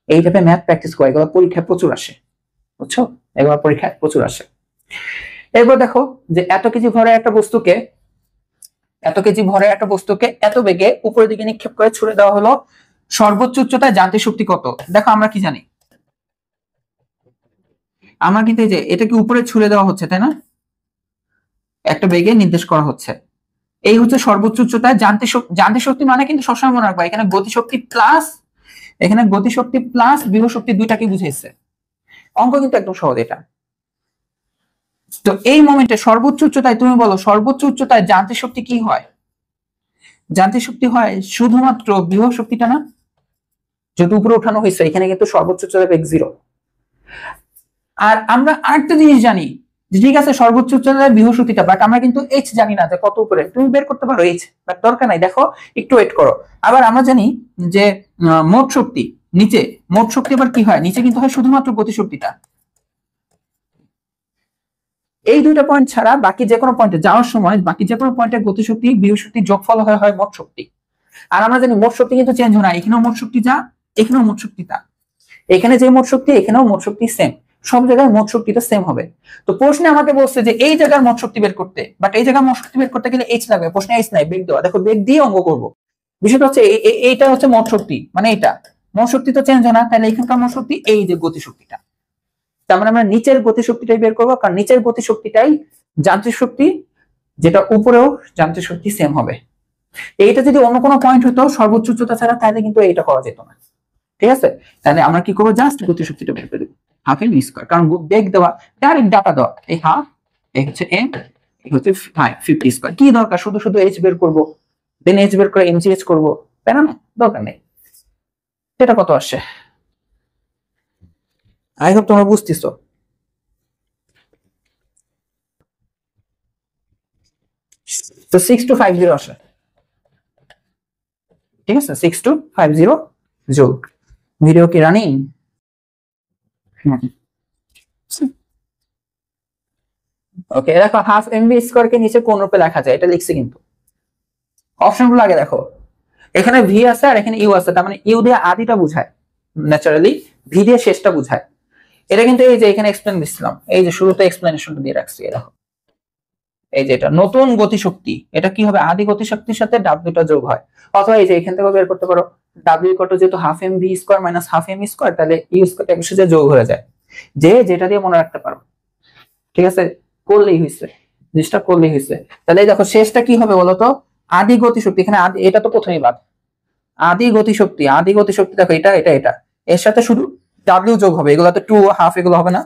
Speaker 1: এই টাইপের ম্যাথ প্র্যাকটিস করে, এগুলো পরীক্ষায় প্রচুর আসে, বুঝছো? এগুলো পরীক্ষায় প্রচুর আসে। এরপর দেখো যে এত কেজি ভরের একটা বস্তুকে এত বেগে উপরের দিকে নিক্ষেপ করে ছুড়ে দেওয়া হলো, সর্বোচ্চ উচ্চতায় যান্ত্রিক শক্তি কত? দেখো আমরা কি জানি, আমরা কিন্তু এই যে এটাকে উপরে ছুড়ে দেওয়া হচ্ছে, তাই না? একটা বেগে নির্দেশ করা হচ্ছে, এই হচ্ছে সর্বোচ্চ উচ্চতায় যান্ত্রিক শক্তি মানে কিন্তু সবসময় মনে রাখবা এখানে গতিশক্তি প্লাস বিভব শক্তি দুইটাকে বুঝাইছে। অঙ্ক কিন্তু একদম সহজ এটা। তো এই মোমেন্টে সর্বোচ্চ উচ্চতায়, তুমি বলো সর্বোচ্চ উচ্চতায় যান্ত্রিক শক্তি কি হয়? যান্ত্রিক শক্তি হয় শুধুমাত্র বিভব শক্তিটা না, যদি উপরে উঠানো হয়েছে এখানে কিন্তু সর্বোচ্চ উচ্চতায় বেগ 0। আর আমরা আরেকটা জিনিস জানি যে ঠিক আছে সর্বোচ্চ উচ্চতায় বিভব শক্তিটা, বাট আমরা কিন্তু এইচ জানি না যে কত উপরে। তুমি বের করতে পারো এইচ, বাট দরকার নাই, দেখো একটু ওয়েট করো। আবার আমরা জানি যে মোট শক্তি নিচে, মোট শক্তি আবার কি হয় নিচে কিন্তু হয় শুধুমাত্র গতিশক্তিটা। এই দুইটা পয়েন্ট ছাড়া বাকি যে কোনো পয়েন্টে যাওয়ার সময় বাকি যে কোনো পয়েন্টে গতিশক্তি বিভব শক্তি যোগফল হয় মোট শক্তি। আর আমরা জানি মোট শক্তি কিন্তু চেঞ্জ হয় না, এখানেও মোট শক্তি যা এখানেও মোট শক্তি তা, এখানে যে মোট শক্তি এখানেও মোট শক্তি সেম, সব জায়গায় মোট শক্তিটা সেম হবে। তো প্রশ্নে আমাকে বলছে যে এই জায়গার মোট শক্তি বের করতে, বাট এই জায়গার মোট শক্তি বের করতে গেলে এইচ লাগবে, প্রশ্নে এইচ নাই, বেগ দেওয়া। দেখো বেগ দিয়ে অঙ্ক করবো, বিষয়টা হচ্ছে এইটা হচ্ছে মোট শক্তি, মানে এটা মোট শক্তি তো চেঞ্জ হয় না, তাহলে এখানকার মোট শক্তি এই যে গতিশক্তিটা। তার মানে আমরা নিচের গতিশক্তিটাই বের করবো, কারণ নিচের গতিশক্তিটাই যান্ত্রিক শক্তি যেটা উপরেও যান্ত্রিক শক্তি সেম হবে। এইটা যদি অন্য কোনো পয়েন্ট হতো সর্বোচ্চ উচ্চতা ছাড়া, তাহলে কিন্তু এইটা করা যেত না। ঠিক আছে, তাহলে আমরা কি করবো, জাস্ট গতিশক্তিটা বের করে দেবো হাফ এম স্কয়ার, কারণ বেগ দেওয়া, ডাইরেক্ট ডাটা দেওয়া, এই হাফ, এই হচ্ছে এম, এই হচ্ছে 50 স্কয়ার। কি দরকার শুধু শুধু এইচ বের করবো, দেন এইচ বের করে এমজিএইচ করবো, তাই না? দরকার নেই। সেটা কত আসছে, আই হোপ তোমরা বুঝতেছো। তো 6250 আসে, ঠিক আছে, 6250 জুল। ভিডিও কি রানিং? ওকে, দেখো হাফ এমভি স্কয়ার কে নিচে কোন রূপে লেখা যায় এটা লিখছি, কিন্তু অপশনগুলো আগে দেখো। এখানে ভি আছে আর এখানে ইউ আছে, তার মানে ইউ দিয়ে আদিটা বোঝায় ন্যাচারালি, ভি দিয়ে শেষটা বোঝায়। এটা কিন্তু এই যে এখানে এক্সপ্লেন দিছিলাম, এই যে শুরুতে এক্সপ্লেনেশনটা দিয়ে রাখছি, দেখো এই যে এটা নতুন গতিশক্তি, এটা কি হবে, আদি গতিশক্তির সাথে ডাব্লিউটা যোগ হয়। অথবা এই যে এখান থেকে বের করতে পারো ডাব্লিউ কত, যেহেতু half M V square minus half M square, তাহলে ইউ স্কয়ার এর সাথে যোগ হয়ে যায়, যে যেটা দিয়ে মনে রাখতে পারো। ঠিক আছে, করলেই হয়েছে, জিনিসটা করলেই হয়েছে। তাহলে দেখো শেষটা কি হবে বলতো, আদি গতিশক্তি, এখানে আদি, এটা তো প্রথমেই বাদ, আদি গতিশক্তি, আদি গতিশক্তি দেখো এটা এটা এটা, এর সাথে শুধু ডাব্লিউ যোগ হবে, এগুলো তো টু হাফ, এগুলো হবে না,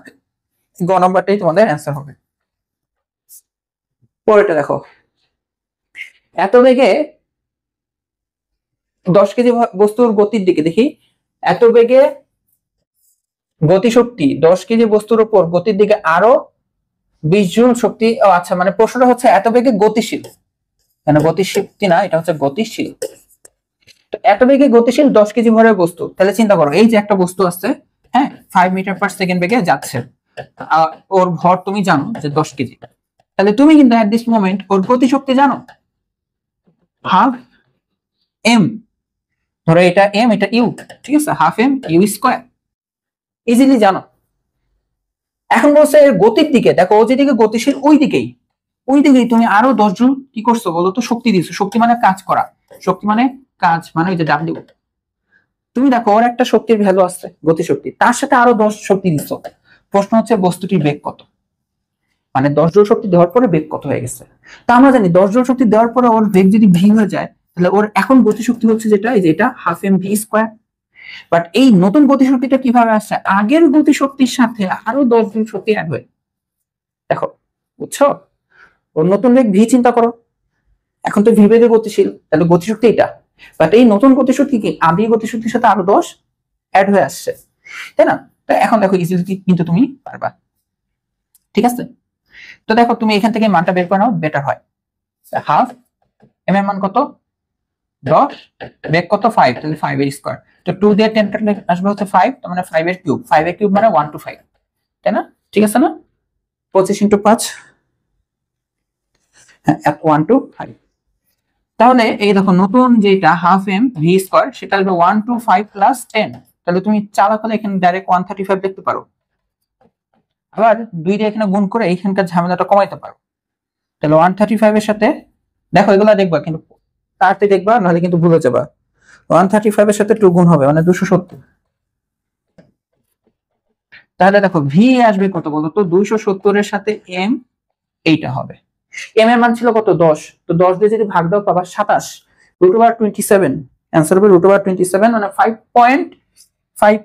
Speaker 1: গ নাম্বারটাই তোমাদের অ্যান্সার হবে। পরেরটা দেখো, এত বেগে 10 কেজি বস্তুর গতির দিকে, দেখি এত বেগে গতিশক্তি 10 কেজি বস্তুর উপর গতির দিকে আরো 20 জুল শক্তি। ও আচ্ছা, মানে প্রশ্নটা হচ্ছে এত বেগে গতিশীল, মানে গতিশক্তি না, এটা হচ্ছে গতিশীল। তো এত বেগে গতিশীল 10 কেজি ভরের বস্তু, তাহলে চিন্তা করো এই যে একটা বস্তু আছে, হ্যাঁ, 5 মিটার/সেকেন্ড বেগে যাচ্ছে, ওর ভর তুমি জানো যে 10 কেজি, তাহলে তুমি কিন্তু এট দিস মোমেন্ট ওর গতিশক্তি জানো, হাফ এম, ধরো এটা এম এটা ইউ, ঠিক আছে, half M U square, easily জানো। এখন বলছে এর গতির দিকে, দেখো ও যেদিকে গতিশীল ওই দিকেই তুমি আরো 10 জুল কি করছো বলো তো, শক্তি দিছো। শক্তি মানে কাজ করা, শক্তি মানে কাজ, মানে ওই যে ডাব্লিউ। তুমি দেখো ওর একটা শক্তির ভ্যালু আছে গতিশক্তি, তার সাথে আরো 10 শক্তি দিছো। প্রশ্ন হচ্ছে বস্তুটির বেগ কত, মানে 10 জুল শক্তি দেওয়ার পরে বেগ কত হয়ে গেছে। তা আমরা জানি 10 জুল শক্তি দেওয়ার পরে ওর বেগ যদি ভি হয়ে যায়, তাহলে ওর এখন গতিশক্তি হচ্ছে যেটা, এই যে এটা half M V square. But এই নতুন গতিশক্তিটা কিভাবে আসছে, আগের গতিশক্তির সাথে আরো 10 জুল শক্তি অ্যাড হয়ে, দেখো বুঝছো, ওর নতুন বেগ ভি, চিন্তা করো, এখন তো ভি বেগে গতিশীল, তাহলে গতিশক্তি এটা, বাট এই নতুন গতিশক্তি কি আদি গতিশক্তির সাথে আরো 10 অ্যাড হয়ে আসছে, তাই না? তো এখন দেখো ইজিলি কিন্তু তুমি পারবা, ঠিক আছে। তো দেখো তুমি এখান থেকে মানটা বের করে নাও, বেটার হয়। হাফ এম এর মান কত, 10, বেগ কত 5, তাহলে 5 এর স্কয়ার, তো 2 দিয়ে 10 কাটলে আসবে হচ্ছে 5, তার মানে 5 এর কিউব, 5 এর কিউব মানে 1 to 5, তাই না? ঠিক আছে না, 25 × 5, হ্যাঁ 1 to 5। তাহলে এই দেখো নতুন যেটা হাফ এম ভি স্কয়ার, সেটা আসবে 1 to 5 প্লাস 10, তাহলে তুমি চালাক হলে এখানে ডাইরেক্ট 135 লিখতে পারো, আবার 2 দিয়ে এখানে গুণ করে এইখানকার ঝামেলাটা কমাইতে পারো। তাহলে 135 এর সাথে, দেখো এগুলা দেখবা কিন্তু তাড়াতাড়ি দেখবা, নাহলে কিন্তু ভুলে যাবা। 135 এর সাথে 2 গুণ হবে মানে 270, তাহলে দেখো ভি আসবে কত বলো তো, 270 এর সাথে এম, এইটা হবে। এম এর মান ছিল কত 10, তো 10 দিয়ে যদি ভাগ দাও পাবা 27, √27, অ্যান্সার হবে √27, মানে 5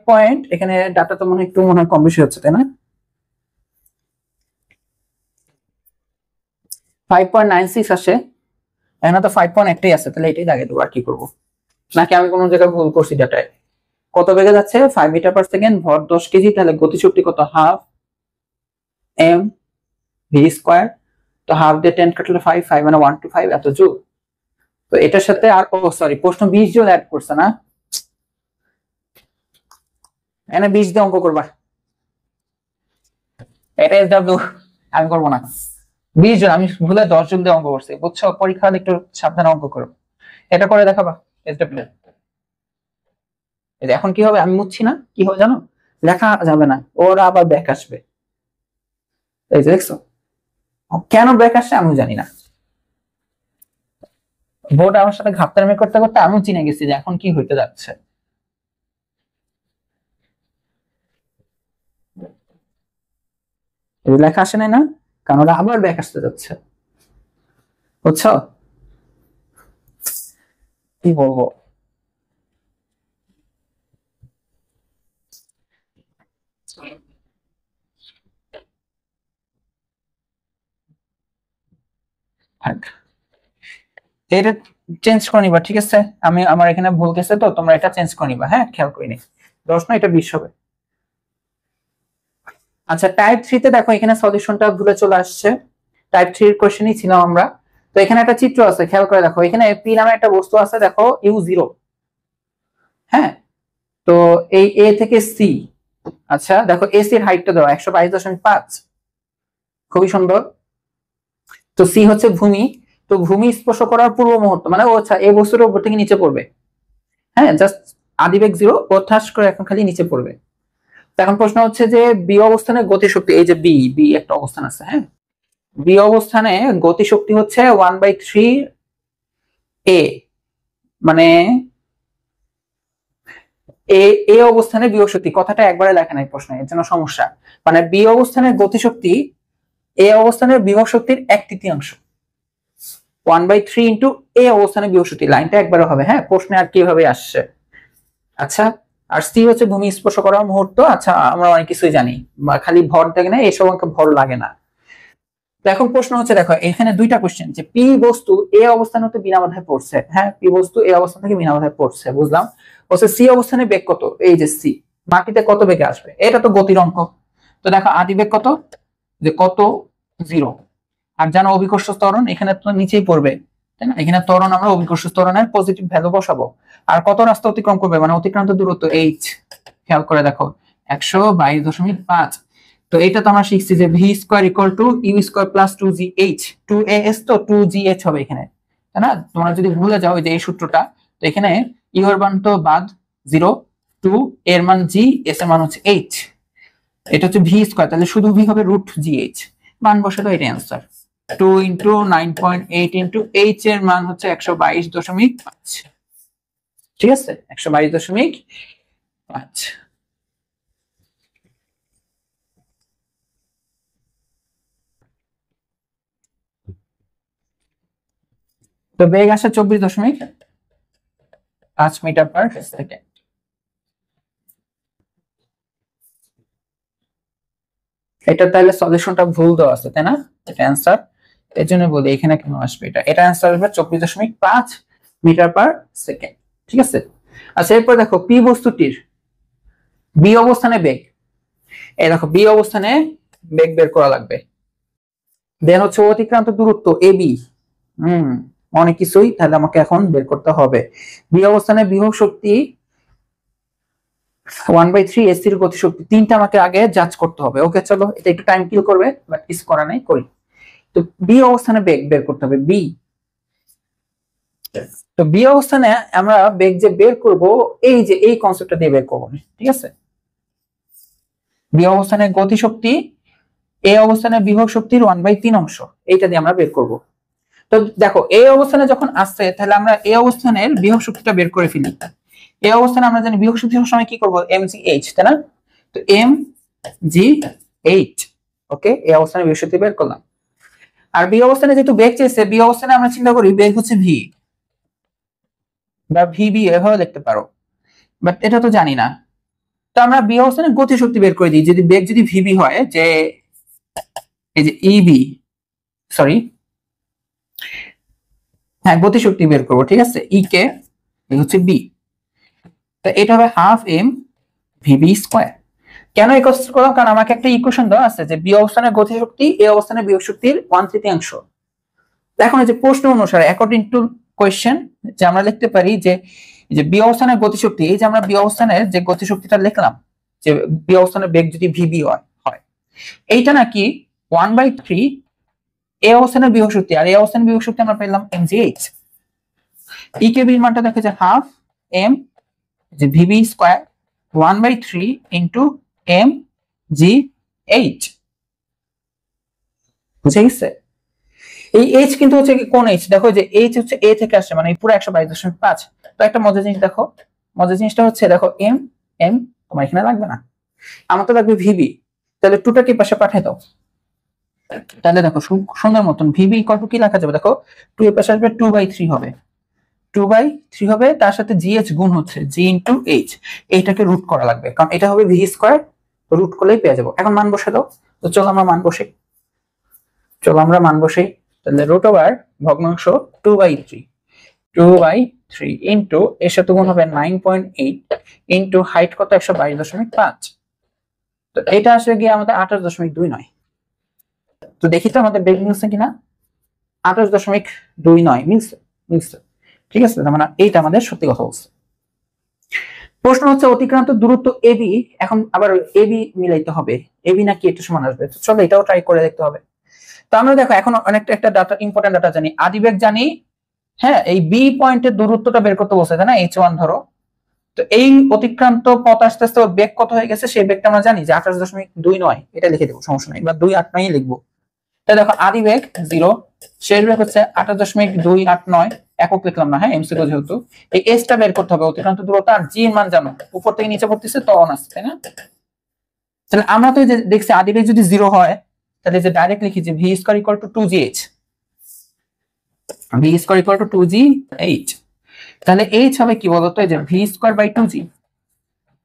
Speaker 1: পয়েন্ট, এখানে ডাটা তো একটু মনে হয় কম বেশি হচ্ছে, তাই না? 5.96 আসে, এখানে তো 5 একটাই আছে, তাহলে এটাই দাগে দেবো, আর কি করবো, নাকি আমি কোনো জায়গায় ভুল করছি ডাটায়। কত বেগে যাচ্ছে 5 মিটার/সেকেন্ড, ভর 10 কেজি, তাহলে গতিশক্তি কত, হাফ এম ভি স্কয়ার, তো হাফ দিয়ে 10 কাটলে 5, 5 মানে 1 to 5 এত জুল। তো এটার সাথে আর, ও সরি, প্রশ্ন 20 জুল অ্যাড করছে না, এখানে 20 দিয়ে অঙ্ক করবা, এটা এসডব্লিউ, আমি করবো না। 20 জুল, আমি ভুলে 10 জুল দিয়ে অঙ্ক করছি, বুঝছো, পরীক্ষা হলে একটু সাবধানে অঙ্ক করো, এটা করে দেখাবা এসডব্লিউ। এখন কি হবে, আমি মুছছি না, কি হবে জানো, লেখা যাবে না, ওরা আবার ব্যাক আসবে, এই যে দেখছো, কেন ব্যাক আসছে আমি জানি না। বোর্ড আমার সাথে ঘাপতারামি করতে করতে আমিও চিনে গেছি যে এখন কি হইতে যাচ্ছে। লেখা আসে নাই না, কারণ ওরা আবার ব্যাক আসতে যাচ্ছে। বুঝছো? কি বলবো, এটা চেঞ্জ করে নিবা, ঠিক আছে? আমি আমার এখানে ভুল গেছে, তো তোমরা এটা চেঞ্জ করে নিবা, হ্যাঁ খেয়াল করে নি। 10 না, এটা 20 হবে। আচ্ছা, টাইপ 3 তে দেখো এখানে সলিউশনটা ভুলে চলে আসছে। টাইপ 3 এর কোশ্চেনই ছিলাম আমরা। তো এখানে একটা চিত্র আছে, খেয়াল করে দেখো, এখানে পি নামে একটা বস্তু আছে, দেখো U0। হ্যাঁ, তো এই এ থেকে সি, আচ্ছা দেখো এসি এর হাইটটা দাও 122.5, খুবই সুন্দর। তো সি হচ্ছে ভূমি, তো ভূমি স্পর্শ করার পূর্ব মুহূর্ত মানে ও আচ্ছা এই বস্তুর উপর থেকে নিচে পড়বে, হ্যাঁ জাস্ট আদিবেগ 0, ও ঠাস করে এখন খালি নিচে পড়বে। তো এখন প্রশ্ন হচ্ছে যে বি অবস্থানে গতিশক্তি, এই যে বি বি একটা অবস্থান আছে, হ্যাঁ বি অবস্থানে গতিশক্তি হচ্ছে 1/3 এ, মানে এ এ অবস্থানে বিভব শক্তি, কথাটা একবারে লেখা নাই প্রশ্নে, এর জন্য সমস্যা। মানে বি অবস্থানের গতিশক্তি এ অবস্থানের বিভব শক্তির 1/3, 1/3 ইন্টু এ অবস্থানে বিভব শক্তি, লাইনটা একবারে হবে, হ্যাঁ প্রশ্নে আর কিভাবে আসছে। আচ্ছা, আর সি হচ্ছে ভূমি স্পর্শ করার মুহূর্ত। আচ্ছা আমরা অনেক কিছুই জানি, খালি ভর দেখে না, এসব অঙ্কে ভর লাগে না। তো এখন প্রশ্ন হচ্ছে দেখো এখানে দুইটা কোশ্চেন, যে পি বস্তু এ অবস্থান হতে বিনা বাধায় পড়ছে, হ্যাঁ পি বস্তু এ অবস্থান থেকে বিনা বাধায় পড়ছে, বুঝলাম। বলছে সি অবস্থানে বেগ কত, এই যে সি মাটিতে কত বেগে আসবে, এটা তো গতির অঙ্ক। তো দেখো আদি বেগ কত, যে কত 0, আর জানো অভিকর্ষ ত্বরণ এখানে তো নিচেই পড়বে, তাই না? এখানে ত্বরণ আমরা অভিকর্ষ ত্বরণের পজিটিভ ভ্যালু বসাবো। আর কত রাস্তা অতিক্রম করবে, মানে অতিক্রান্ত দূরত্ব এইচ, খেয়াল করে দেখো 122.5। তো এটা তো আমরা শিখছি যে V square equal to U square plus 2gh, 2as তো 2gh হবে এখানে, তাই না? তোমরা যদি ভুলে যাও যে এই সূত্রটা, তো এখানে ইউ এর মান তো বাদ 0, 2 এর মান জি, এস এর মান হচ্ছে এইচ, এটা হচ্ছে ভি স্কোয়ার, তাহলে শুধু ভি হবে √gh, মান বসালো, এটাই অ্যান্সার। 2 ইন্টু 9.8 ইন্টু এইচ এর মান হচ্ছে 122.5, ঠিক আছে 122.5। তো বেগ আসে 24.5 মিটার পার সেকেন্ড। এটা তাহলে সলিউশনটা ভুল দেওয়া আছে, তাই না? এটা অ্যান্সার, এর জন্য বলি এখানে কেন আসবে, এটা অ্যান্সার আসবে 24.5 মিটার পার সেকেন্ড, ঠিক আছে। আচ্ছা এরপর দেখো পি বস্তুটির বি অবস্থানে বেগ, এই দেখো বি অবস্থানে বেগ বের করা লাগবে। দেন হচ্ছে অতিক্রান্ত দূরত্ব এ বি, অনেক কিছুই তাহলে আমাকে এখন বের করতে হবে। বি অবস্থানে বিভব শক্তি 1/3 এসির গতিশক্তি, তিনটা আমাকে আগে জাজ করতে হবে। ওকে চলো, এটা একটু টাইম কিল করবে, বাট কিছু করা নাই, করি। তো বি অবস্থানে বেগ বের করতে হবে, বি। তো বি অবস্থানে আমরা বেগ যে বের করব, এই যে এই কনসেপ্টটা দিয়ে বের করব, ঠিক আছে। বি অবস্থানে গতিশক্তি এ অবস্থানে বিভব শক্তির 1/3 অংশ, এইটা দিয়ে আমরা বের করব। তো দেখো এই অবস্থানে যখন আসছে, তাহলে আমরা এই অবস্থানের বিভব শক্তিটা বের করে ফেলি। এই অবস্থানে আমরা জানি বিভব শক্তি সময় কি করব, mgh, তাই না? তো mgh, ওকে এই অবস্থানে বিভব শক্তি বের করলাম। আর বি অবস্থানে যেহেতু বেগ চেয়েছে, বি অবস্থানে আমরা চিন্তা করি বেগ হচ্ছে ভি বা ভিবি, এভাবে লিখতে পারো, বাট এটা তো জানি না। তো আমরা বি অবস্থানে গতি শক্তি বের করে দিই, যদি বেগ যদি ভিবি হয়, যে এই যে ইবি, সরি হ্যাঁ গতি শক্তি বের করবো, ঠিক আছে, ই কে হচ্ছে বি, তো এটা হবে হাফ এম ভিবি স্কোয়ার। কেন এই কোশ্চেন করলাম, কারণ আমাকে একটা ইকুয়েশন দেওয়া আছে যে বি অবস্থানের গতি শক্তি এ অবস্থানের বিভব শক্তির 1/3। এখন এই যে প্রশ্ন অনুসারে অ্যাকর্ডিং টু কোয়েশ্চেন, যে আমরা লিখতে পারি যে বি অবস্থানের গতিশক্তি, এই যে আমরা বি অবস্থানের যে গতিশক্তিটা লিখলাম, যে বি অবস্থানের বেগ যদি ভিবি হয়, এইটা নাকি 1/3 এ অবস্থানের বিভব শক্তি, আর এই অবস্থানের বিভব শক্তি আমরা পেলাম mgh। ই কে বির মানটা দেখো যে হাফ এম যে ভিবি স্কয়ার 1/3 ইন্টু mgh, বুঝে গেছে? এই এইচ কিন্তু হচ্ছে কোন এইচ, দেখো যে এইচ হচ্ছে এ থেকে আসছে, মানে পুরো 122.5। তো একটা মজার জিনিস দেখো, মজার জিনিসটা হচ্ছে দেখো এম এম তোমার এখানে লাগবে না, আমার তো লাগবে ভিবি, তাহলে টুটা কি পাশে পাঠিয়ে দাও, তাহলে দেখো সুন্দর মতন ভিবি ইকুয়াল টু কি লেখা যাবে, দেখো 2 এর পাশে আসবে 2/3 হবে, 2/3 হবে, তার সাথে জিএইচ গুণ হচ্ছে জি ইন্টু এইচ, এইটাকে রুট করা লাগবে কারণ এটা হবে ভি স্কয়ার, তো রুট করলেই পেয়ে যাবো। এখন মান বসে দাও, তো চলো আমরা মান বসাই, তাহলে রুট ওভার ভগ্নাংশ 2/3, 2/3 ইন্টু এর সাথে গুণ হবে 9.8 ইন্টু হাইট কত 122.5, তো এটা আসলে গিয়ে আমাদের 28.29। তো দেখি তো আমাদের বেগ মিলছে কিনা, 28.29 মিলছে। ঠিক আছে, তার মানে এইটা আমাদের সত্যি কথা বলছে। প্রশ্ন হচ্ছে অতিক্রান্ত দূরত্ব এবি, এখন আবার এবি মিলাইতে হবে, এবি নাকি এটা সমান আসবে, তো চলো এটাও ট্রাই করে দেখতে হবে। তো আমরা দেখো এখন অনেকটা একটা ডাটা, ইম্পর্টেন্ট ডাটা জানি, আদিবেগ জানি, হ্যাঁ এই বি পয়েন্টের দূরত্বটা বের করতে বলছে তাই না, h1 ধরো, তো এই অতিক্রান্ত পথ আস্তে আস্তে বেগ কত হয়ে গেছে সেই বেগটা আমরা জানি যে 28.29, এটা লিখে দেবো, সমস্যা নেই, বা 2.89 লিখবো। তাহলে দেখো আদিবেগ 0, শেষ বেগ হচ্ছে 28.289, একক লিখলাম না, হ্যাঁ এমসিকিউ যেহেতু, এই এস টা বের করতে হবে, অতিক্রান্ত দূরত্ব আর জি এর মান জানো, উপর থেকে নিচে পড়তেছে তো অন আসছে তাই না। তাহলে আমরা তো দেখছি আদিবেগ যদি 0 হয় তাহলে যে ডাইরেক্ট লিখি যে V square equal to 2gh, V square equal to 2gh, তাহলে এইচ হবে কি বলতো, এই যে ভি স্কয়ার বাই 2g,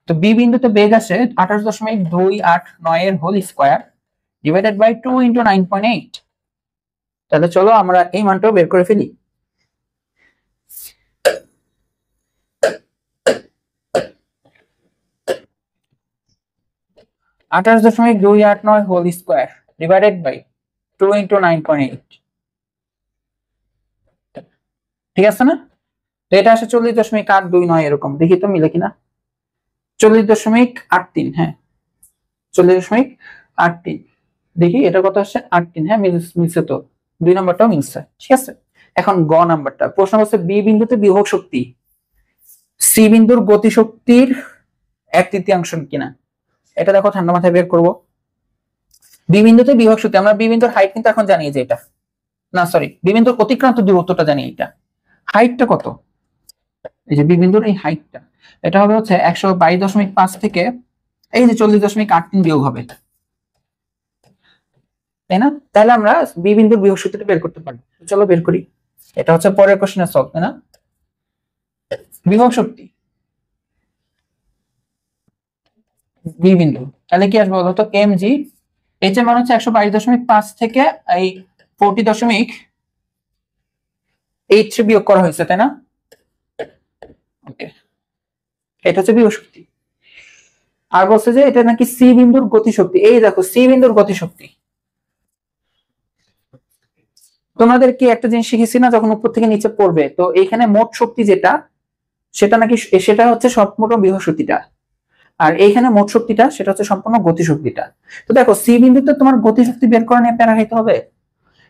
Speaker 1: তো বি বিন্দুতে বেগ আসে 28.289 এর whole square divided by 2 into 9.8, তাহলে চলো আমরা এই মানটাও বের করে ফেলি। আঠাশ দশমিক 289 whole square divided by 2 into 9.8, ঠিক আছে না। তো এটা আসে 40.829 এরকম, দেখি তো মিলে কিনা, 40.83, হ্যাঁ 40.83, দেখি এটা কত আসছে 83, হ্যাঁ মিলছে, তো 2 নাম্বারটাও মিলছে, ঠিক আছে। এখন গ নাম্বারটা প্রশ্ন হচ্ছে বি বিন্দুতে বিভব শক্তি সি বিন্দুর গতি শক্তির 1/3 কিনা, এটা দেখো ঠান্ডা মাথায় বের করবো। বি বিন্দুতে বিভব শক্তি, আমরা বি বিন্দুর হাইট কিন্তু এখন জানি যে এটা, না সরি বি বিন্দুর অতিক্রান্ত দূরত্বটা জানি, এটা হাইটটা কত, এই যে বি বিন্দুর এই হাইটটা, এটা হবে হচ্ছে 122.5 থেকে এই যে 40.83 বিয়োগ হবে, তাই না। তাহলে আমরা বি বিন্দুর বিভব শক্তিটা বের করতে পারবো, চলো বের করি, এটা হচ্ছে পরের কোশ্চেনের সলভ, তাই না। বিভব শক্তি বি বিন্দু, তাহলে কি আসবে বলতো, এম জি, এইচ এর মান হচ্ছে 122.5 থেকে এই 40.83 বিয়োগ করা হয়েছে তাই না, ওকে, এটা হচ্ছে বিভব শক্তি। আর বলছে যে এটা নাকি সি বিন্দুর গতিশক্তি, এই দেখো সি বিন্দুর গতিশক্তি, তোমাদের কি একটা জিনিস শিখেছি না যখন উপর থেকে নিচে পড়বে, তো এইখানে মোট শক্তি যেটা সেটা নাকি সেটা হচ্ছে সম্পূর্ণ বিভব শক্তিটা, আর এইখানে মোট শক্তিটা সেটা হচ্ছে সম্পূর্ণ গতিশক্তিটা। তো দেখো সি বিন্দুতে তোমার গতিশক্তি বের করা নিয়ে প্যারা খাইতে হবে,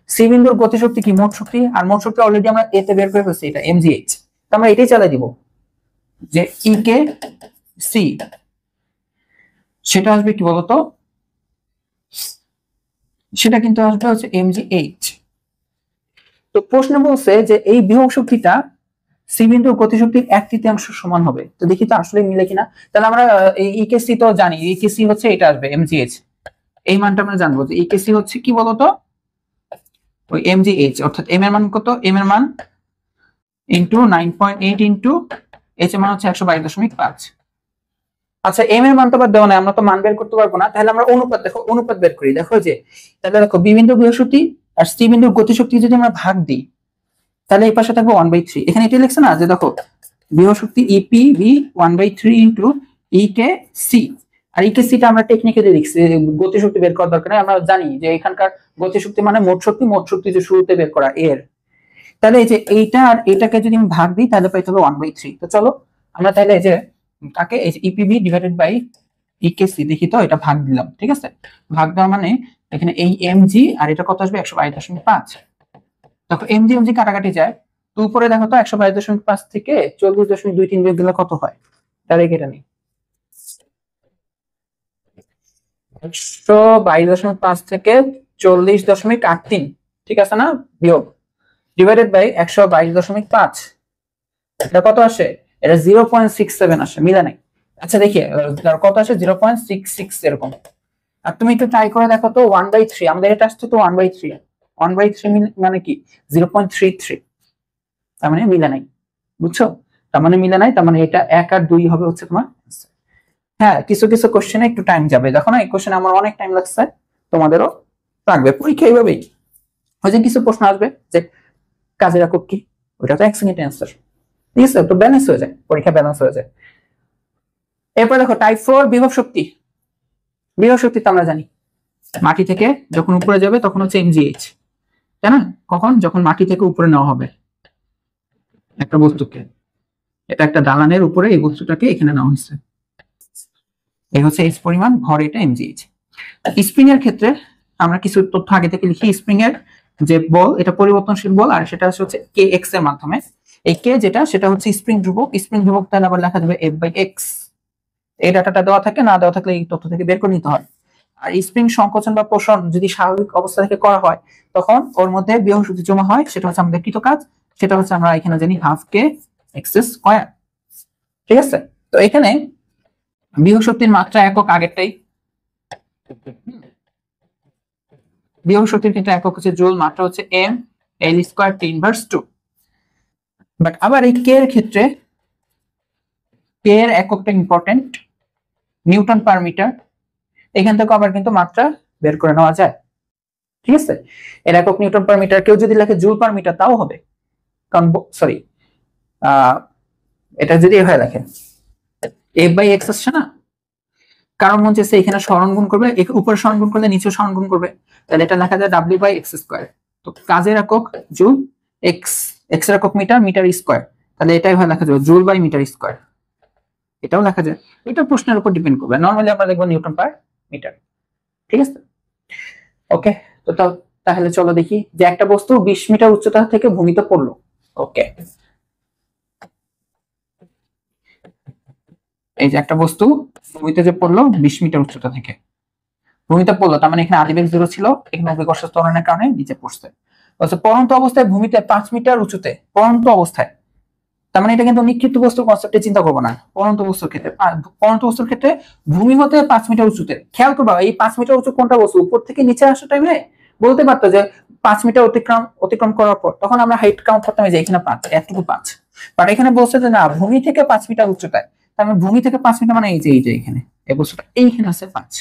Speaker 1: সি বিন্দুর গতিশক্তি কি মোট শক্তি, আর মোট শক্তি অলরেডি আমরা এ তে বের করে ফেলছি, এটা এমজিএইচ, তো আমরা এটাই চালাই দিব যে ই কে সি, সেটা আসবে কি বলতো, সেটা কিন্তু আসবে হচ্ছে এমজিএইচ। তো প্রশ্ন বলছে যে এই বিভব শক্তিটা সি বিন্দুর গতিশক্তির 1/3 সমান হবে, তো দেখি তো আসলে মিলে কিনা। তাহলে আমরা ই কে সি তো জানি, ই কে সি হচ্ছে এটা আসবে এমজিএইচ, এই মানটা আমরা জানবো যে ই কে সি হচ্ছে কি বলতো, ওই এমজিএইচ, অর্থাৎ এম এর মান কত, এম এর মান ইন্টু 9.8 ইন্টু এইচ এর মান হচ্ছে 122.5। আচ্ছা এম এর মান তো দেওয়া নাই, আমরা তো মান বের করতে পারবো না, তাহলে আমরা অনুপাত, দেখো অনুপাত বের করি, দেখো যে তাহলে দেখো বি বিন্দুর বিভব শক্তি আর সি বিন্দুর গতিশক্তি যদি আমরা ভাগ দিই তাহলে এই পাশে থাকবে 1/3, এখানে এটা লিখছে না যে দেখো বিভব শক্তি ইপি ভি 1/3 ইন্টু ই কে সি, আর ই কে সিটা আমরা টেকনিকে দিয়ে লিখছি, গতিশক্তি বের করার দরকার নেই, আমরা জানি যে এখানকার গতিশক্তি মানে মোট শক্তি যে শুরুতে বের করা এর, তাহলে এই যে এইটা আর এটাকে যদি আমি ভাগ দিই তাহলে পাইতে হবে 1/3। তো চলো আমরা তাহলে এই যে তাকে এই যে ইপিভি ডিভাইডেড বাই ইকেসি দেখি তো, এটা ভাগ দিলাম, ঠিক আছে, ভাগ দেওয়া মানে এখানে এই এমজি আর এটা কত আসবে 122.5, দেখো এমজি এমজি কাটাকাটি যায়, তো উপরে দেখো তো 122.5 থেকে 40.23 বিয়োগ দিলে কত হয়, তাহলে এটা নেই 122.5 থেকে 40.83, ঠিক আছে না, বিয়োগ ডিভাইডেড বাই 122.5, এটা কত আসে, এটা 0.67 আসে, মিলে নাই। আচ্ছা দেখি কত আসে, 0.66 এরকম, আর তুমি একটু ট্রাই করে দেখো তো 1/3, আমাদের এটা আসছে তো 1/3, 1/3 মানে কি 0.33, তার মানে মিলে নাই, বুঝছো? তার মানে মিলে নাই, তার মানে এটা 1 আর 2 হবে হচ্ছে তোমার। হ্যাঁ, কিছু কিছু কোশ্চেনে একটু টাইম যাবে, দেখো না এই কোশ্চেনে আমার অনেক টাইম লাগছে, তোমাদেরও লাগবে পরীক্ষা এইভাবেই। ওই যে কিছু প্রশ্ন আসবে যে কাজের একক কি, ওইটা তো 1 সেকেন্ড অ্যান্সার, ঠিক আছে? তো ব্যালেন্স হয়ে যায়, পরীক্ষা ব্যালেন্স হয়ে যায়। এরপর দেখো টাইপ 4 বিভব শক্তি। বিভব শক্তি তো আমরা জানি মাটি থেকে যখন উপরে যাবে তখন হচ্ছে এমজিএইচ, তাই না? কখন? যখন মাটি থেকে উপরে নেওয়া হবে একটা বস্তুকে, এটা একটা দালানের উপরে এই বস্তুটাকে এখানে নেওয়া হয়েছে, এই হচ্ছে এইচ পরিমাণ ভর, এটা এমজিএইচ। স্প্রিং এর ক্ষেত্রে আমরা কিছু তথ্য আগে থেকে লিখি। স্প্রিং এর যে বল, এটা পরিবর্তনশীল বল, আর সেটা হচ্ছে কে এক্স এর মাধ্যমে। এই কে যেটা, সেটা হচ্ছে স্প্রিং ধ্রুবক। স্প্রিং ধ্রুবক তাহলে আবার লেখা যাবে F/x। এই ডাটাটা দেওয়া থাকে, না দেওয়া থাকলে এই তথ্য থেকে বের করে নিতে হয়। আর স্প্রিং সংকোচন বা পোষণ যদি স্বাভাবিক অবস্থা থেকে করা হয়, তখন ওর মধ্যে বিভব শক্তি জমা হয়, সেটা হচ্ছে আমাদের কৃত কাজ, সেটা হচ্ছে আমরা এখানে জানি ½K(x²). ঠিক আছে? তো এখানে বিভব শক্তির মাত্রা একক আগেরটাই, বিভব শক্তির ক্ষেত্রে একক হচ্ছে জুল, মাত্রা হচ্ছে m, L²(10^2). বাট আবার এই কে এর ক্ষেত্রে কে এর এককটা ইম্পর্টেন্ট, নিউটন পার মিটার। এখান থেকে আবার কিন্তু মাত্রা বের করে নেওয়া যায়, ঠিক আছে? এর একক নিউটন পার মিটার, কেউ যদি লেখে জুল পার মিটার তাও হবে, কারণ সরি এটা যদি এভাবে লেখে F/x আসছে না, কারণ মনে হচ্ছে এখানে সরণ গুণ করবে, উপরে সরণ গুণ করলে নিচে সরণ গুণ করবে, তাহলে এটা লেখা যায় W/x²। তো কাজের একক জুল, এক্স এর একক মিটার, মিটার স্কয়ার, তাহলে এটাই ভাবে লেখা যাবে জুল বাই মিটার স্কয়ার, এটাও লেখা যায়। এটা প্রশ্নের উপর ডিপেন্ড করবে, নরমালি আমরা লিখব নিউটন পার মিটার, ঠিক আছে? ওকে, তো তাহলে চলো দেখি যে একটা বস্তু 20 মিটার উচ্চতা থেকে ভূমিতে পড়লো। ওকে, এই যে একটা বস্তু ভূমিতে যে পড়লো 20 মিটার উচ্চতা থেকে ভূমিতে পড়লো, তার মানে এখানে আদিবেগ 0 ছিল, এখানে অভিকর্ষ ত্বরণের কারণে নিচে পড়ছে। পড়ন্ত অবস্থায় ভূমিতে 5 মিটার উঁচুতে, পড়ন্ত অবস্থায়, তার মানে এটা কিন্তু নিক্ষিপ্ত বস্তুর কনসেপ্টে চিন্তা করবো না। পড়ন্ত বস্তুর ক্ষেত্রে, পড়ন্ত বস্তুর ক্ষেত্রে ভূমি হতে 5 মিটার উঁচুতে, খেয়াল করবা এই 5 মিটার উঁচু কোনটা বস্তু, উপর থেকে নিচে আসা টাইমে বলতে পারতো যে 5 মিটার অতিক্রম করার পর, তখন আমরা হাইট কাউন্ট করতাম যে এখানে 5, এতটুকু 5। বাট এখানে বলছে যে না, ভূমি থেকে 5 মিটার উচ্চতায়, তার মানে ভূমি থেকে 5 মিটার মানে এই যে এখানে এই বস্তুটা এইখানে আছে 5,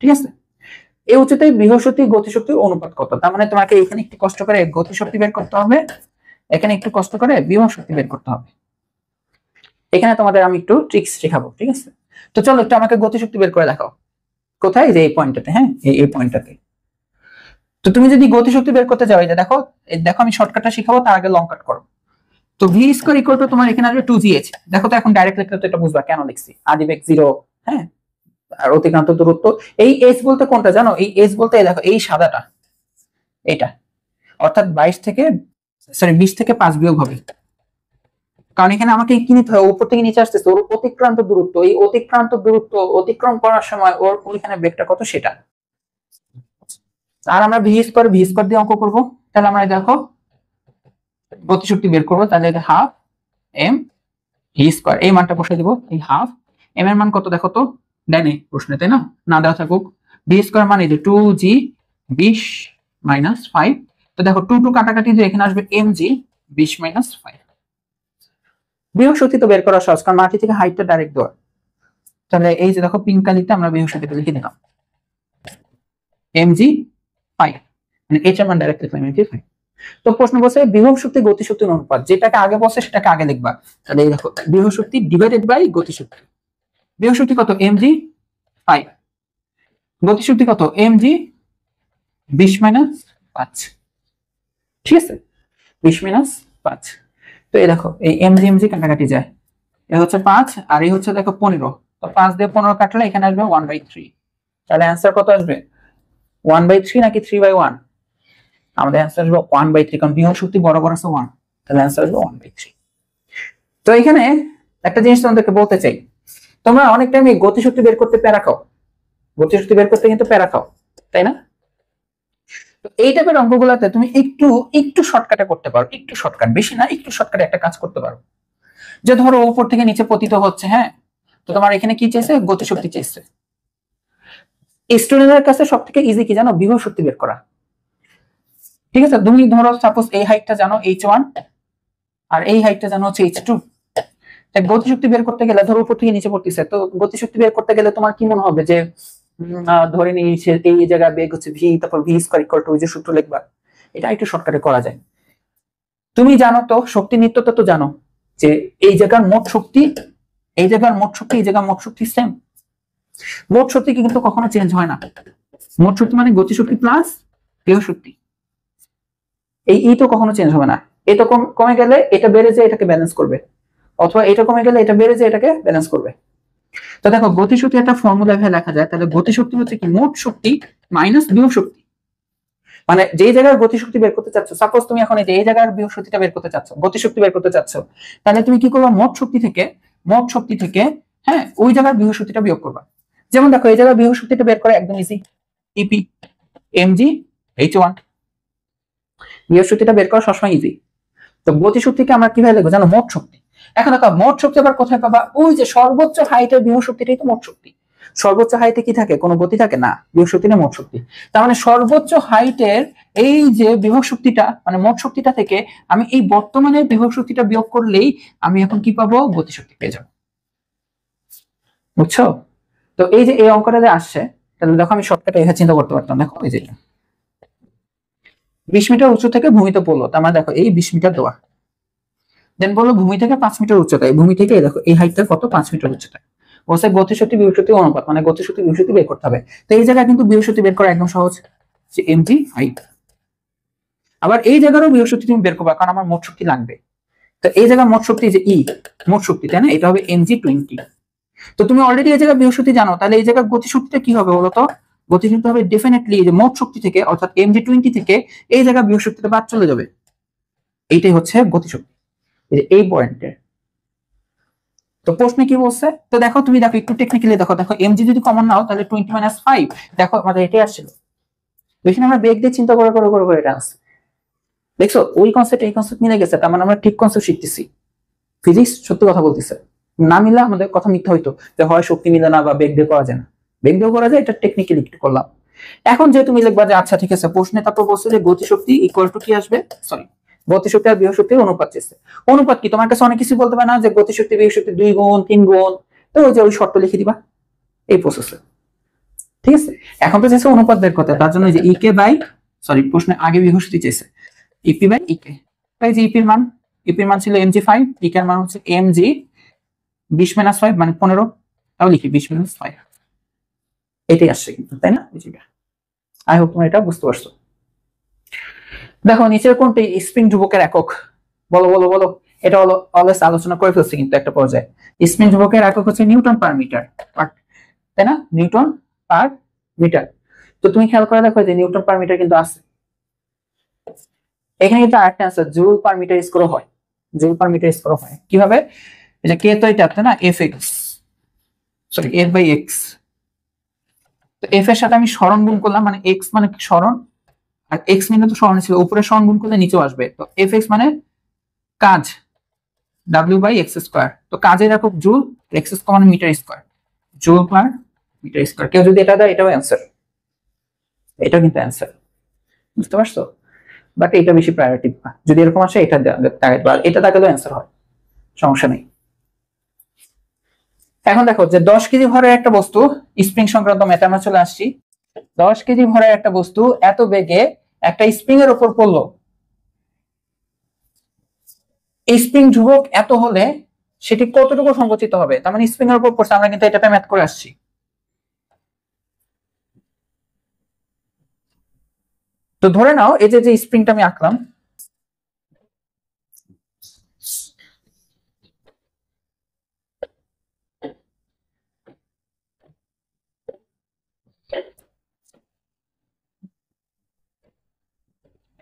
Speaker 1: ঠিক আছে? এই উচ্চতায় বৃহস্পতি গতিশক্তির অনুপাত কত? তার মানে তোমাকে এখানে একটু কষ্ট করে গতিশক্তি বের করতে হবে, এখানে একটু কষ্ট করে বিভব শক্তি বের করতে হবে। এখানে তোমাদের আমি একটু ট্রিক্স শেখাবো, ঠিক আছে? তো চলো একটু আমাকে গতিশক্তি বের করে দেখাও। কোথায়? যে এই পয়েন্টটাতে, হ্যাঁ এই পয়েন্টটাতে। তো তুমি যদি গতিশক্তি বের করতে যাও, এই যে দেখো, দেখো আমি শর্টকাটটা শেখাবো, তার আগে লং কাট করো। তো v² তোমার এখানে আসবে 2gh। দেখো তো এখন ডাইরেক্ট লিখলে তো এটা বুঝবা কেন লিখছি, আদিবেগ 0, হ্যাঁ, আর অতিক্রান্ত দূরত্ব। এই h বলতে কোনটা জানো? এই h বলতে দেখো এই সাদাটা, এটা, অর্থাৎ 20 থেকে 5 বিয়োগ হবে, কারণ এখানে আমাকে কি নিতে হয়, উপর থেকে নিচে আসতেছে, ওর অতিক্রান্ত দূরত্ব, এই অতিক্রান্ত দূরত্ব অতিক্রম করার সময় ওর ওইখানে বেগটা কত সেটা। আর আমরা v² দিয়ে অঙ্ক করব, তাহলে আমরা দেখো গতিশক্তি বের করবো, তাহলে ½ m v², এই মানটা বসে দিব, এই ½ m এর মান কত দেখো তো, দেয় নেই প্রশ্নে, তাই না? না দেওয়া থাকুক, v² মানে এই যে 2g 20 - 5, তো দেখো 2 কাটাকাটি দিয়ে এখানে আসবে mg 20 - 5। বিভব শক্তি তো বের করা সহজ, কারণ মাটি থেকে হাইটটা ডাইরেক্ট দেওয়া। তাহলে এই যে দেখো পিঙ্ক কালিতে আমরা বিভব শক্তিটা লিখে দিলাম mg 5, মানে h এর মান ডাইরেক্ট লিখলাম mg 5। তো প্রশ্ন বলছে বিভব শক্তি গতিশক্তির অনুপাত, যেটাকে আগে বলছে সেটাকে আগে লিখবা। তাহলে এই দেখো বিভব শক্তি ডিভাইডেড বাই গতিশক্তি। বিভব শক্তি কত? mg 5, গতিশক্তি কত? mg 20 - 5, ঠিক আছে? 20 - 5। তো এই দেখো এই mg কাটাকাটি যায়, এই হচ্ছে 5 আর এই হচ্ছে দেখো 15, তো 5 দিয়ে 15 কাটলে এখানে আসবে 1/3। তাহলে অ্যান্সার কত আসবে? 1/3 নাকি 3/1? আমাদের অ্যান্সার আসবে 1/3, কারণ বিভব শক্তি বরাবর আছে 1, তাহলে অ্যান্সার আসবে 1/3। তো এখানে একটা জিনিস তোমাদেরকে বলতে চাই, তোমরা অনেক টাইম এই গতিশক্তি বের করতে প্যারা খাও, গতিশক্তি বের করতে কিন্তু প্যারা খাও, তাই না? তো এই টাইপের অঙ্কগুলোতে তুমি একটু শর্টকাটে করতে পারো, একটু শর্টকাট, বেশি না, একটু শর্টকাটে একটা কাজ করতে পারো। যে ধরো উপর থেকে নিচে পতিত হচ্ছে, হ্যাঁ, তো তোমার এখানে কি চাইছে? গতিশক্তি চাইছে। স্টুডেন্টের কাছে সব থেকে ইজি কি জানো, বিভব শক্তি বের করা। ঠিক আছে, তুমি ধরো সাপোজ এই হাইটটা জানো H1 আর এই হাইটটা জানো হচ্ছে H2। গতিশক্তি বের করতে গেলে ধরো উপর থেকে নিচে পড়তেছে, তো গতিশক্তি বের করতে গেলে তোমার কি মনে হবে যে ধরে নিই এই জায়গায় বেগ হচ্ছে ভি, তারপর ভি স্কয়ার ইকুয়াল টু ওই যে সূত্র লিখবা, এটা একটু শর্টকাটে করা যায়। তুমি জানো তো শক্তি নিত্যতা তো জানো যে এই জায়গার মোট শক্তি, এই জায়গার মোট শক্তি, এই জায়গার মোট শক্তি সেম। মোট শক্তি কিন্তু কখনো চেঞ্জ হয় না। মোট শক্তি মানে গতিশক্তি প্লাস দেহ শক্তি, এই তো কখনো চেঞ্জ হবে না। এটা কমে গেলে এটা বেড়ে যায় এটাকে ব্যালেন্স করবে, অথবা এটা কমে গেলে এটা বেড়ে যায় এটাকে ব্যালেন্স করবে। তো দেখো গতিশক্তি একটা ফর্মুলা ভাবে লেখা যায়, তাহলে গতিশক্তি হচ্ছে কি মোট শক্তি মাইনাস বিভব শক্তি। মানে যে জায়গার গতিশক্তি বের করতে চাচ্ছ, সাপোজ তুমি এখন এই জায়গার বিভব শক্তিটা বের করতে চাচ্ছ, গতিশক্তি বের করতে চাচ্ছ, তাহলে তুমি কি করবা, মোট শক্তি থেকে হ্যাঁ ওই জায়গার বিভব শক্তিটা বিয়োগ করবা। যেমন দেখো এই জায়গার বিভব শক্তিটা বের করা একদম ইজি, ইপি mg h1, বিভব শক্তিটা বের করা সবসময় ইজি। তো গতিশক্তিকে আমরা কিভাবে লিখবো জানো, মোট শক্তি। এখন দেখো মোট শক্তি আবার কোথায় পাবা, ওই যে সর্বোচ্চ হাইটের বিভব শক্তিটাই তো মোট শক্তি। সর্বোচ্চ হাইটে কি থাকে, কোনো গতি থাকে না, বিভব শক্তি না মোট শক্তি। তার মানে সর্বোচ্চ হাইটের এই যে বিভব শক্তিটা মানে মোট শক্তিটা থেকে আমি এই বর্তমানে বিভব শক্তিটা বিয়োগ করলেই আমি এখন কি পাবো, গতিশক্তি পেয়ে যাবো। বুঝছো? তো এই যে এই অঙ্কটা যে আসছে, তাহলে দেখো আমি শর্টকাটে এভাবে চিন্তা করতে পারতাম। দেখো এই যে 20 মিটার উঁচু থেকে ভূমিতে পড়লো, তার মানে দেখো এই 20 মিটার দেওয়া, দেন বললো ভূমি থেকে 5 মিটার উচ্চতায়, ভূমি থেকে দেখো এই হাইটটা কত, 5 মিটার উচ্চতায়। বলছে গতিশক্তি বিভব শক্তি অনুপাত, মানে গতিশক্তি বিভব শক্তি বের করতে হবে। তো এই জায়গায় কিন্তু বিভব শক্তি বের করা একদম সহজ, যে mg হাইট। আবার এই জায়গারও বিভব শক্তি তুমি বের করবে, কারণ আমার মোট শক্তি লাগবে। তো এই জায়গায় মোট শক্তি যে ই, মোট শক্তি, তাই না, এটা হবে mg 20। তো তুমি অলরেডি এই জায়গায় বিভব শক্তি জানো, তাহলে এই জায়গায় গতিশক্তিটা কি হবে বলতো, গতিশক্তি হবে ডেফিনেটলি যে মোট শক্তি থেকে, অর্থাৎ mg 20 থেকে এই জায়গায় বিভব শক্তিটা বাদ চলে যাবে। এইটাই হচ্ছে গতিশক্তি, এই পয়েন্টে। তো প্রশ্নে কি বলছে, তো দেখো তুমি দেখো একটু টেকনিক্যালি দেখো, mg যদি কমন নাও তাহলে 20 - 5, দেখো আমাদের এটাই আসছিল। এখানে আমরা বেগ দিয়ে চিন্তা করে এটা আসছে। দেখছো ওই কনসেপ্ট এই কনসেপ্ট মিলে গেছে, তার মানে আমরা ঠিক কনসেপ্ট শিখতেছি। ফিজিক্স সত্যি কথা বলতেছে, না মিলে আমাদের কথা মিথ্যা হইতো যে হয় শক্তি মিলে না বা বেগ দিয়ে করা যায় না। বেগ দিয়ে করা যায়, এটা টেকনিক্যালি একটু করলাম। এখন যেহেতু তুমি লিখবা যে আচ্ছা ঠিক আছে, প্রশ্নে তারপর বলছে যে গতিশক্তি ইকুয়াল টু কি আসবে, সরি গতিশক্তি আর বিভব শক্তির অনুপাত চেয়েছে। অনুপাত কি, তোমার কাছে অনেক কিছু বলতে পারে না যে গতিশক্তি বিভব শক্তি 2 গুণ 3 গুণ, তো ওই যে ওই শর্ত লিখে দিবা এই প্রসেসে। ঠিক আছে, এখন তো চাইছে অনুপাত বের করতে, তার জন্য যে ইকে বাই, সরি প্রশ্নে আগে বিভব শক্তি চেয়েছে, ইপি বাই ইকে। তাই যে ইপির মান ছিল mg5, ইকে এর মান হচ্ছে mg 20 - 5 মানে 15, তাও লিখি 20 - 5, এটাই আসছে কিন্তু, তাই না? আই হোপ তোমরা এটা বুঝতে পারছো। দেখো নিচের কোনটি স্প্রিং ধ্রুবকের একক, বলো বলো বলো। এটা হলো অলওয়েজ আলোচনা করে ফেলছি কিন্তু একটা পর্যায়ে। স্প্রিং ধ্রুবকের একক হচ্ছে নিউটন পার মিটার, তাই না, নিউটন পার মিটার। তো তুমি খেয়াল করে দেখো যে নিউটন পার মিটার কিন্তু আছে এখানে, কিন্তু আরেকটা answer joule per metre square হয়, জুল পার মিটার স্কোয়ার হয় কিভাবে, এটা কে তো এটা না fx, সরি f/x। তো f এর সাথে আমি সরণ গুণ করলাম, মানে x মানে কি সরণ, আর x মানে তো সরণ ছিল, উপরে সরণ গুণ করলে নিচেও আসবে। তো fx মানে কাজ, w/x²। তো কাজের একক জুল, x মানে metre square, joule per metre square. কেউ যদি এটা দেয় এটাও অ্যান্সার, এটাও কিন্তু অ্যান্সার, বুঝতে পারছো? বাট এটা বেশি প্রায়োরিটি, যদি এরকম আসে এটা এটা তাকালেও অ্যান্সার হয়, সমস্যা নেই। এখন দেখো যে 10 কেজি ভরের একটা বস্তু, স্প্রিং সংক্রান্ত ম্যাথে আমরা চলে আসছি। 10 কেজি ভরের একটা বস্তু এত বেগে একটা স্প্রিং এর উপর পড়লো, এই স্প্রিং ধ্রুবক এত হলে সেটি কতটুকু সংকুচিত হবে, তার মানে স্প্রিং এর উপর পড়ছে, আমরা কিন্তু এটাতে ম্যাথ করে আসছি। তো ধরে নাও এই যে স্প্রিংটা আমি আঁকলাম,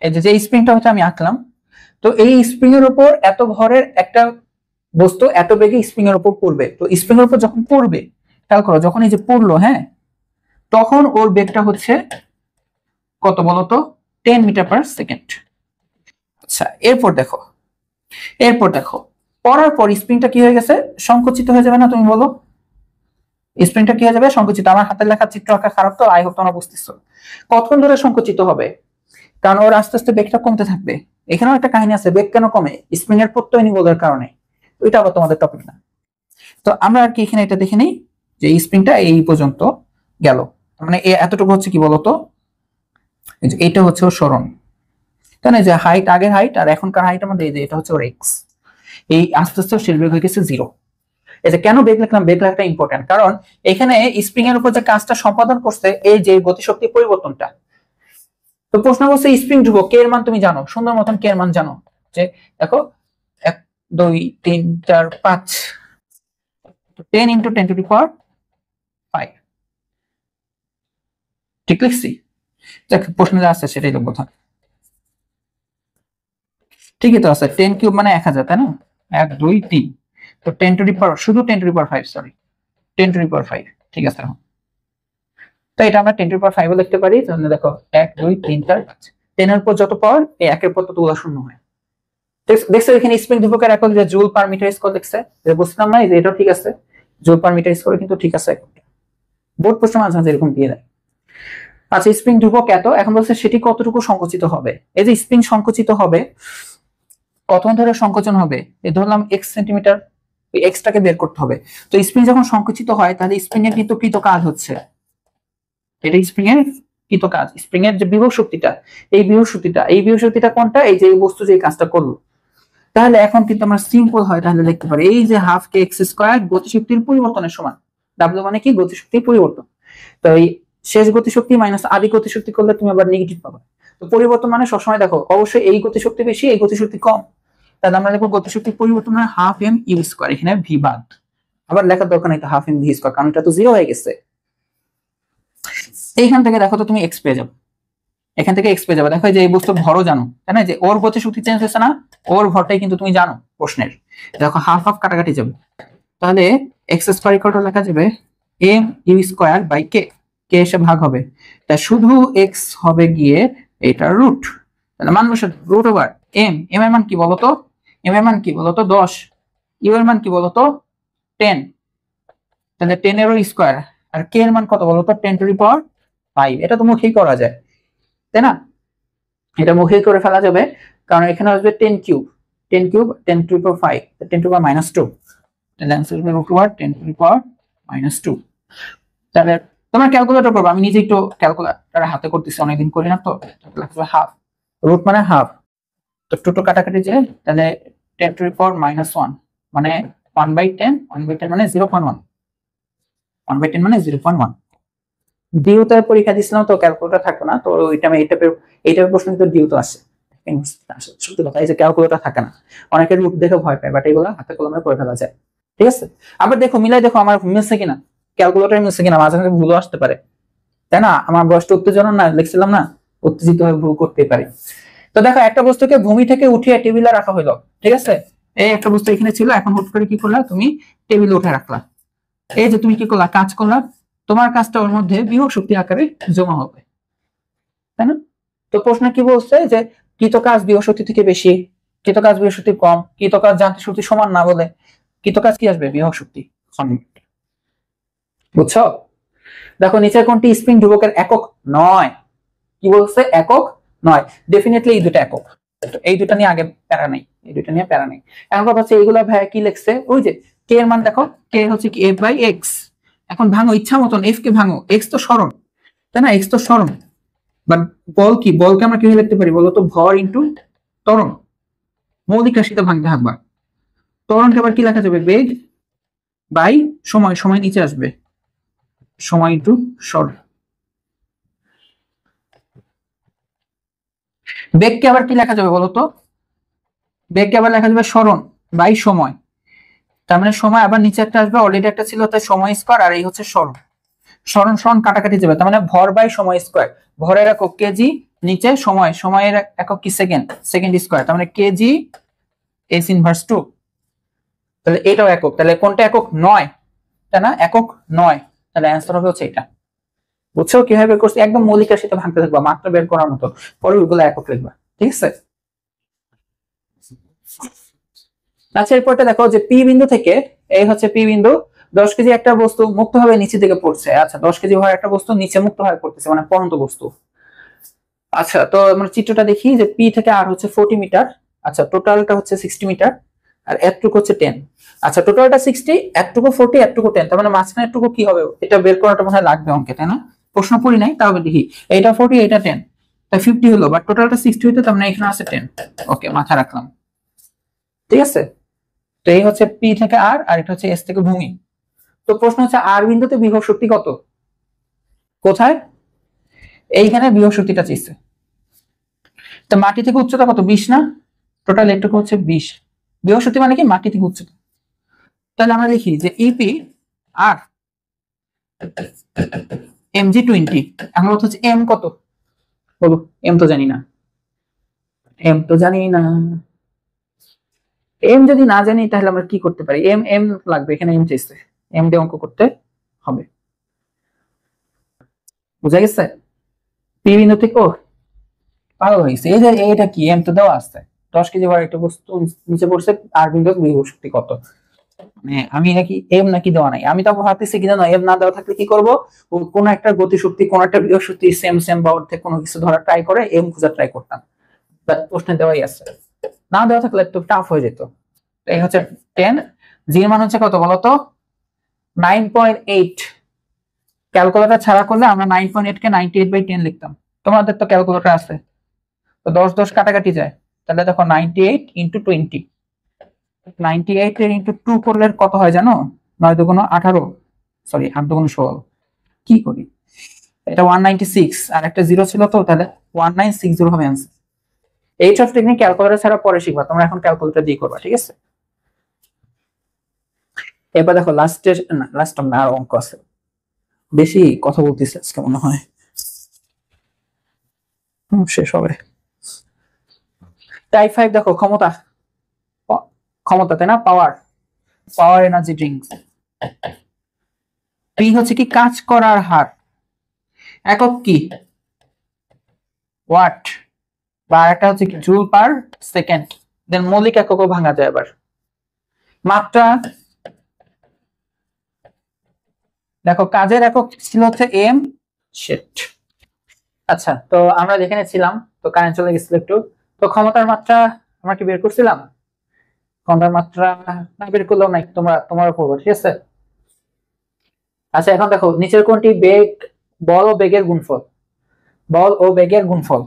Speaker 1: এই যে স্প্রিংটা হচ্ছে আমি আঁকলাম। তো এই স্প্রিং এর উপর এত ভরের একটা বস্তু এত বেগে স্প্রিং এর উপর পড়বে, তো স্প্রিং এর উপর যখন পড়বে, খেয়াল করো যখন এই যে পড়লো, হ্যাঁ, তখন ওর বেগটা হচ্ছে কত বলতো, 10 মিটার/সেকেন্ড। আচ্ছা এরপর দেখো পড়ার পর স্প্রিংটা কি হয়ে গেছে, সংকুচিত হয়ে যাবে না, তুমি বলো? স্প্রিংটা কি হয়ে যাবে? সংকুচিত। আমার হাতের লেখা চিত্র আঁকা খারাপ, তো আই হোপ তোমরা বুঝতেছো। কতক্ষণ ধরে সংকুচিত হবে? কারণ ওর আস্তে আস্তে বেগটা কমতে থাকবে। এখানেও একটা কাহিনী আছে, বেগ কেন কমে? স্প্রিং এর প্রত্যয় নিবলের কারণে। ওইটা আবার তোমাদের টপিক না। তো আমরা আর কি এখানে এটা দেখে নিই যে স্প্রিংটা এই পর্যন্ত গেল, মানে এতটুকু হচ্ছে কি বলতো, এটা হচ্ছে ওর সরণ, তাই না? যে হাইট, আগের হাইট আর এখনকার হাইটের মধ্যে এটা হচ্ছে ওর এক্স। এই আস্তে আস্তে শেষ বেগ হয়ে গেছে 0। এই যে কেন বেগ লিখলাম, বেগ লেখাটা ইম্পর্টেন্ট, কারণ এখানে স্প্রিং এর উপর যে কাজটা সম্পাদন করছে এই যে গতিশক্তি পরিবর্তনটা। তো প্রশ্ন করছে স্প্রিং ধ্রুবক কে এর মান তুমি জানো, সুন্দর মতন কে এর মান জানো, যে দেখো 1 2 3 4 5, 10 × 10⁵ ঠিক লিখছি? দেখ প্রশ্নে যা আছে সেটাই লিখবো। ঠিকই তো আছে, 10³ মানে 1000, তাই না? 1 2 3, তো 10⁵, শুধু 10⁵, সরি 10⁵, ঠিক আছে। তো এটা আমরা 10⁵ লিখতে পারি। তাহলে দেখো 1 2 3 4 5, 10 এর উপর যত পাওয়ার, এই 1 এর পর তত গুলা শূন্য হয়। দেখছো এখানে স্প্রিং ধ্রুবকের একক যে জুল পার মিটার স্কয়ার লিখছে, যে বুঝলাম না যে এটা ঠিক আছে, জুল পার মিটার স্কয়ার কিন্তু ঠিক আছে। বোর্ড প্রশ্ন মাঝে মাঝে এরকম দিয়ে দেয়। আচ্ছা, স্প্রিং ধ্রুবক এত, এখন বলছে সেটি কতটুকু সংকুচিত হবে। এই যে স্প্রিং সংকুচিত হবে, কতক্ষণ ধরে সংকোচন হবে, এই ধরলাম x সেন্টিমিটার, ওই এক্সটাকে বের করতে হবে। তো স্প্রিং যখন সংকুচিত হয় তাহলে স্প্রিং এর কিন্তু কৃত কাজ হচ্ছে, এটা স্প্রিং এর কৃত কাজ, স্প্রিং এর যে বিভব শক্তিটা, এই বিভব শক্তিটা কোনটা? এই যে বস্তু যে কাজটা করলো। তাহলে এখন কিন্তু আমরা সিম্পল হয় তাহলে লিখতে পারি এই যে হাফ কে এক্স স্কয়ার গতিশক্তির পরিবর্তনের সমান। ডাব্লিউ মানে কি? গতিশক্তির পরিবর্তন। তো এই শেষ গতিশক্তি মাইনাস আদি গতিশক্তি করলে তুমি আবার নেগেটিভ পাবে। তো পরিবর্তন মানে সবসময় দেখো অবশ্যই এই গতিশক্তি বেশি, এই গতিশক্তি কম। তাহলে আমরা দেখবো গতিশক্তির পরিবর্তন হয় হাফ এম ইউ স্কয়ার, এখানে ভি বাদ, আবার লেখার দরকার নেই তো হাফ এম ভি স্কয়ার, কারণ এটা তো 0 হয়ে গেছে। এইখান থেকে দেখো তো তুমি এক্স পেয়ে যাবে, এখান থেকে এক্স পেয়ে যাবে। দেখো যে এই বস্তুর ভরও জানো, তাই না? যে ওর গতিশক্তি চেঞ্জ হচ্ছে না, ওর ভরটাই কিন্তু তুমি জানো প্রশ্নের। দেখো হাফ হাফ কাটাকাটি যাবে, তাহলে এক্স স্কয়ার ইকুয়াল টু লেখা যাবে এম ইউ স্কয়ার বাই কে, কে এসে ভাগ হবে, তাই শুধু এক্স হবে গিয়ে এটা রুট, তাহলে মান বসে রুট ওভার এম। এম এর মান কি বলতো? এম এর মান কি বলতো? 10। ইউ এর মান কি বলতো? 10, তাহলে 10 এর স্কয়ার। আর কে এর মান কত বলতো? 10⁵। এটা তো মুখেই করা যায়, তাই না? এটা মুখেই করে ফেলা যাবে, কারণ এখানে আসবে 10³ 10³ 10⁵, 10⁻², তাহলে आंसर হবে রুট ওভার 10⁻²। তাহলে তোমরা ক্যালকুলেটর করবে, আমি নিজে একটু ক্যালকুলেটর হাতে করতেছি, অনেকদিন করি না তো। হাফ, রুট মানে হাফ, তো টোটো কাটাকাটি যায়, তাহলে 10⁻⁻1 মানে 1/10, 1/10 মানে 0.1, 1/10 মানে 0.1। ডিউতে পরীক্ষা দিছিলাম তো ক্যালকুলেটর থাকতো না, তো ওইটা আমি এই টাইপের প্রশ্ন কিন্তু ডিউ তো আসে। সত্যি কথা, এই যে ক্যালকুলেটর থাকে না, অনেকের রুট দেখে ভয় পায়, বাট এগুলো হাতে কলমে করে ফেলা যায়, ঠিক আছে? আবার দেখো মিলাই দেখো আমার মিলছে কিনা, ক্যালকুলেটর মিলছে কিনা, মাঝে মাঝে ভুলও আসতে পারে, তাই না? আমার বয়সটা উত্তেজনা না, লিখছিলাম না, উত্তেজিত হয়ে ভুল করতেই পারি। তো দেখো একটা বস্তুকে ভূমি থেকে উঠিয়ে টেবিলে রাখা হলো, ঠিক আছে? এই একটা বস্তু এখানে ছিল, এখন হুট করে কি করলা তুমি? টেবিলে উঠে রাখলা। এই যে তুমি কি করলা? কাজ করলা, তোমার কাজটা ওর মধ্যে বিভব শক্তি আকারে জমা হবে, তাই না? তো প্রশ্ন কি বলছে যে কৃত কাজ বিভব শক্তি থেকে বেশি, কৃত কাজ বিভব শক্তি কম, কৃত কাজ যান্ত্রিক শক্তি সমান না বলে কৃত কাজ কি আসবে? বিভব শক্তি। বুঝছো? দেখো নিচে কোনটি স্প্রিং ধ্রুবকের একক নয়? কি বলছে? একক নয়। ডেফিনেটলি এই দুটো একক, এই দুটো নিয়ে আগে প্যারা নেই, এই দুটো নিয়ে প্যারা নেই। এখন কথা হচ্ছে এইগুলা ভাই কি লিখছে, ওই যে কে এর মান দেখো, কে হচ্ছে কি f/x। এখন ভাঙো ইচ্ছা মতন, এফ কে ভাঙো, এক্স তো সরণ, তাই না? এক্স তো সরণ, বাট বল কি? বলকে আমরা কিভাবে লিখতে পারি বলো তো? ভর ইনটু ত্বরণ, মৌলিক রাশিতে ভাঙতে থাকবা। ত্বরণকে আবার কি লেখা যাবে? বেগ বাই সময়, সময় নিচে আসবে, সময় ইনটু সরণ। বেগকে আবার কি লেখা যাবে বলতো? বেগকে আবার লেখা যাবে সরণ বাই সময়, তার মানে সময় আবার নিচে একটা আসবে, অলরেডি একটা ছিল, তাই সময় স্কয়ার, আর এই হচ্ছে সরণ। সরণ সরণ কাটাকাটি যাবে, তার মানে ভর বাই সময় স্কয়ার। ভরের একক কেজি, নিচে সময়, সময়ের একক কি? সেকেন্ড, সেকেন্ড স্কয়ার, তার মানে কেজি এস ইনভার্স 2। তাহলে এটাও একক, তাহলে কোনটা একক? নয়, তাই না? একক নয়, তাহলে অ্যান্সার হবে হচ্ছে এটা। বুঝছো কিভাবে বের করছি? একদম মৌলিক রাশিতে ভাঙতে থাকবা, মাত্রা বের করার মতো, পরে ওইগুলো একক লিখবা, ঠিক আছে? আচ্ছা এরপরটা দেখো যে পি বিন্দু থেকে, এই হচ্ছে পি বিন্দু, 10 কেজি একটা বস্তু মুক্তভাবে নিচে দিকে পড়ছে। আচ্ছা, 10 কেজি ভর একটা বস্তু নিচে মুক্তভাবে পড়তেছে, মানে পড়ন্ত বস্তু। আচ্ছা, তো আমরা চিত্রটা দেখি যে পি থেকে আর হচ্ছে 40 মিটার। আচ্ছা, টোটালটা হচ্ছে 60 মিটার আর এতটুকু হচ্ছে 10। আচ্ছা, টোটালটা 60, এতটুকু 40, এতটুকু 10, তার মানে মাঝখানে এতটুকু কি হবে এটা বের করাটা মনে হয় লাগবে অঙ্কে, তাই না? প্রশ্ন পড়ি নাই, তাহলে দেখি এইটা 40, এটা 10, তাই 50 হলো, বাট টোটালটা 60 হইতো, তার মানে এখানে আছে 10। ওকে, মাথা রাখলাম। ঠিক আছে, তো এই হচ্ছে পি থেকে আর, আর এটা হচ্ছে এস থেকে ভূমি। তো প্রশ্ন হচ্ছে আর বিন্দুতে বিভব শক্তি কত? কোথায়? এইখানে বিভব শক্তিটা চেয়েছে। তো মাটি থেকে উচ্চতা কত? 20 না? টোটাল এটুকু হচ্ছে 20। বিভব শক্তি মানে কি? মাটি থেকে উচ্চতা। তাহলে আমরা লিখি যে ইপি আর এমজি 20। আমরা হচ্ছে এম কত বলো? এম তো জানি না, এম তো জানি না। এম যদি না জানি তাহলে আমরা কি করতে পারি? এম এম লাগবে, এখানে এম চেয়েছে, এম দিয়ে অঙ্ক করতে হবে। বুঝা গেছে? পি বিন্দু থেকে ও পাগল হয়েছে। এই যে এটা কি? এম তো দেওয়া আছে, 10 কেজি ভর একটা বস্তু নিচে পড়ছে, আর বিন্দু বিভব শক্তি কত? মানে আমি নাকি এম নাকি দেওয়া নাই, আমি তো ভাবতেছি কি জানো, এম না দেওয়া থাকলে কি করব, কোন একটা গতি শক্তি কোন একটা বিভব শক্তি সেম সেম বা অর্ধেক কোনো কিছু ধরা ট্রাই করে এম খোঁজা ট্রাই করতাম। বাট প্রশ্নে দেওয়াই আছে, না দেওয়া থাকলে একটু টাফ হয়ে যেত। এই হচ্ছে 10, জি এর মান হচ্ছে কত বলতো? 9.8। ক্যালকুলেটর ছাড়া করলে আমরা 9.8 কে 98/10 লিখতাম। তোমাদের তো ক্যালকুলেটর আছে, তো 10 10 কাটাকাটি যায়, তাহলে দেখো 98 ইন্টু 20, 98 এর ইন্টু 2 করলে কত হয় জানো? 9 দুগুণ 18, সরি 8 দুগুণ 16। কি করি, এটা 196 আর একটা জিরো ছিল, তো তাহলে 1960 হবে आंसर। এই সব টেকনিক ক্যালকুলেটর ছাড়া পরে শিখবা, তোমরা এখন ক্যালকুলেটর দিয়ে করবা, ঠিক আছে? এবার দেখো লাস্টের, না লাস্ট না, আর অঙ্ক আছে। বেশি কথা বলতেছে আজকে মনে হয়, শেষ হবে। টাইপ 5 দেখো, ক্ষমতা, ক্ষমতা তাই না? পাওয়ার, পাওয়ার এনার্জি ড্রিঙ্কস। পি হচ্ছে কি? কাজ করার হার। একক কি? ওয়াট, বা একটা হচ্ছে কি? Joule per second. দেন মৌলিক এককও ভাঙা যায় আবার। মাত্রা, দেখো কাজের একক ছিল হচ্ছে এম। শিট। আচ্ছা, তো আমরা যেখানে ছিলাম, তো কারেন্ট চলে গেছিল একটু। তো ক্ষমতার মাত্রা আমরা কি বের করছিলাম? ক্ষমতার মাত্রা না বের করলেও নাই, তোমার করবো, ঠিক আছে? আচ্ছা, এখন দেখো নিচের কোনটি বেগ, বল ও বেগের গুণফল? বল ও বেগের গুণফল।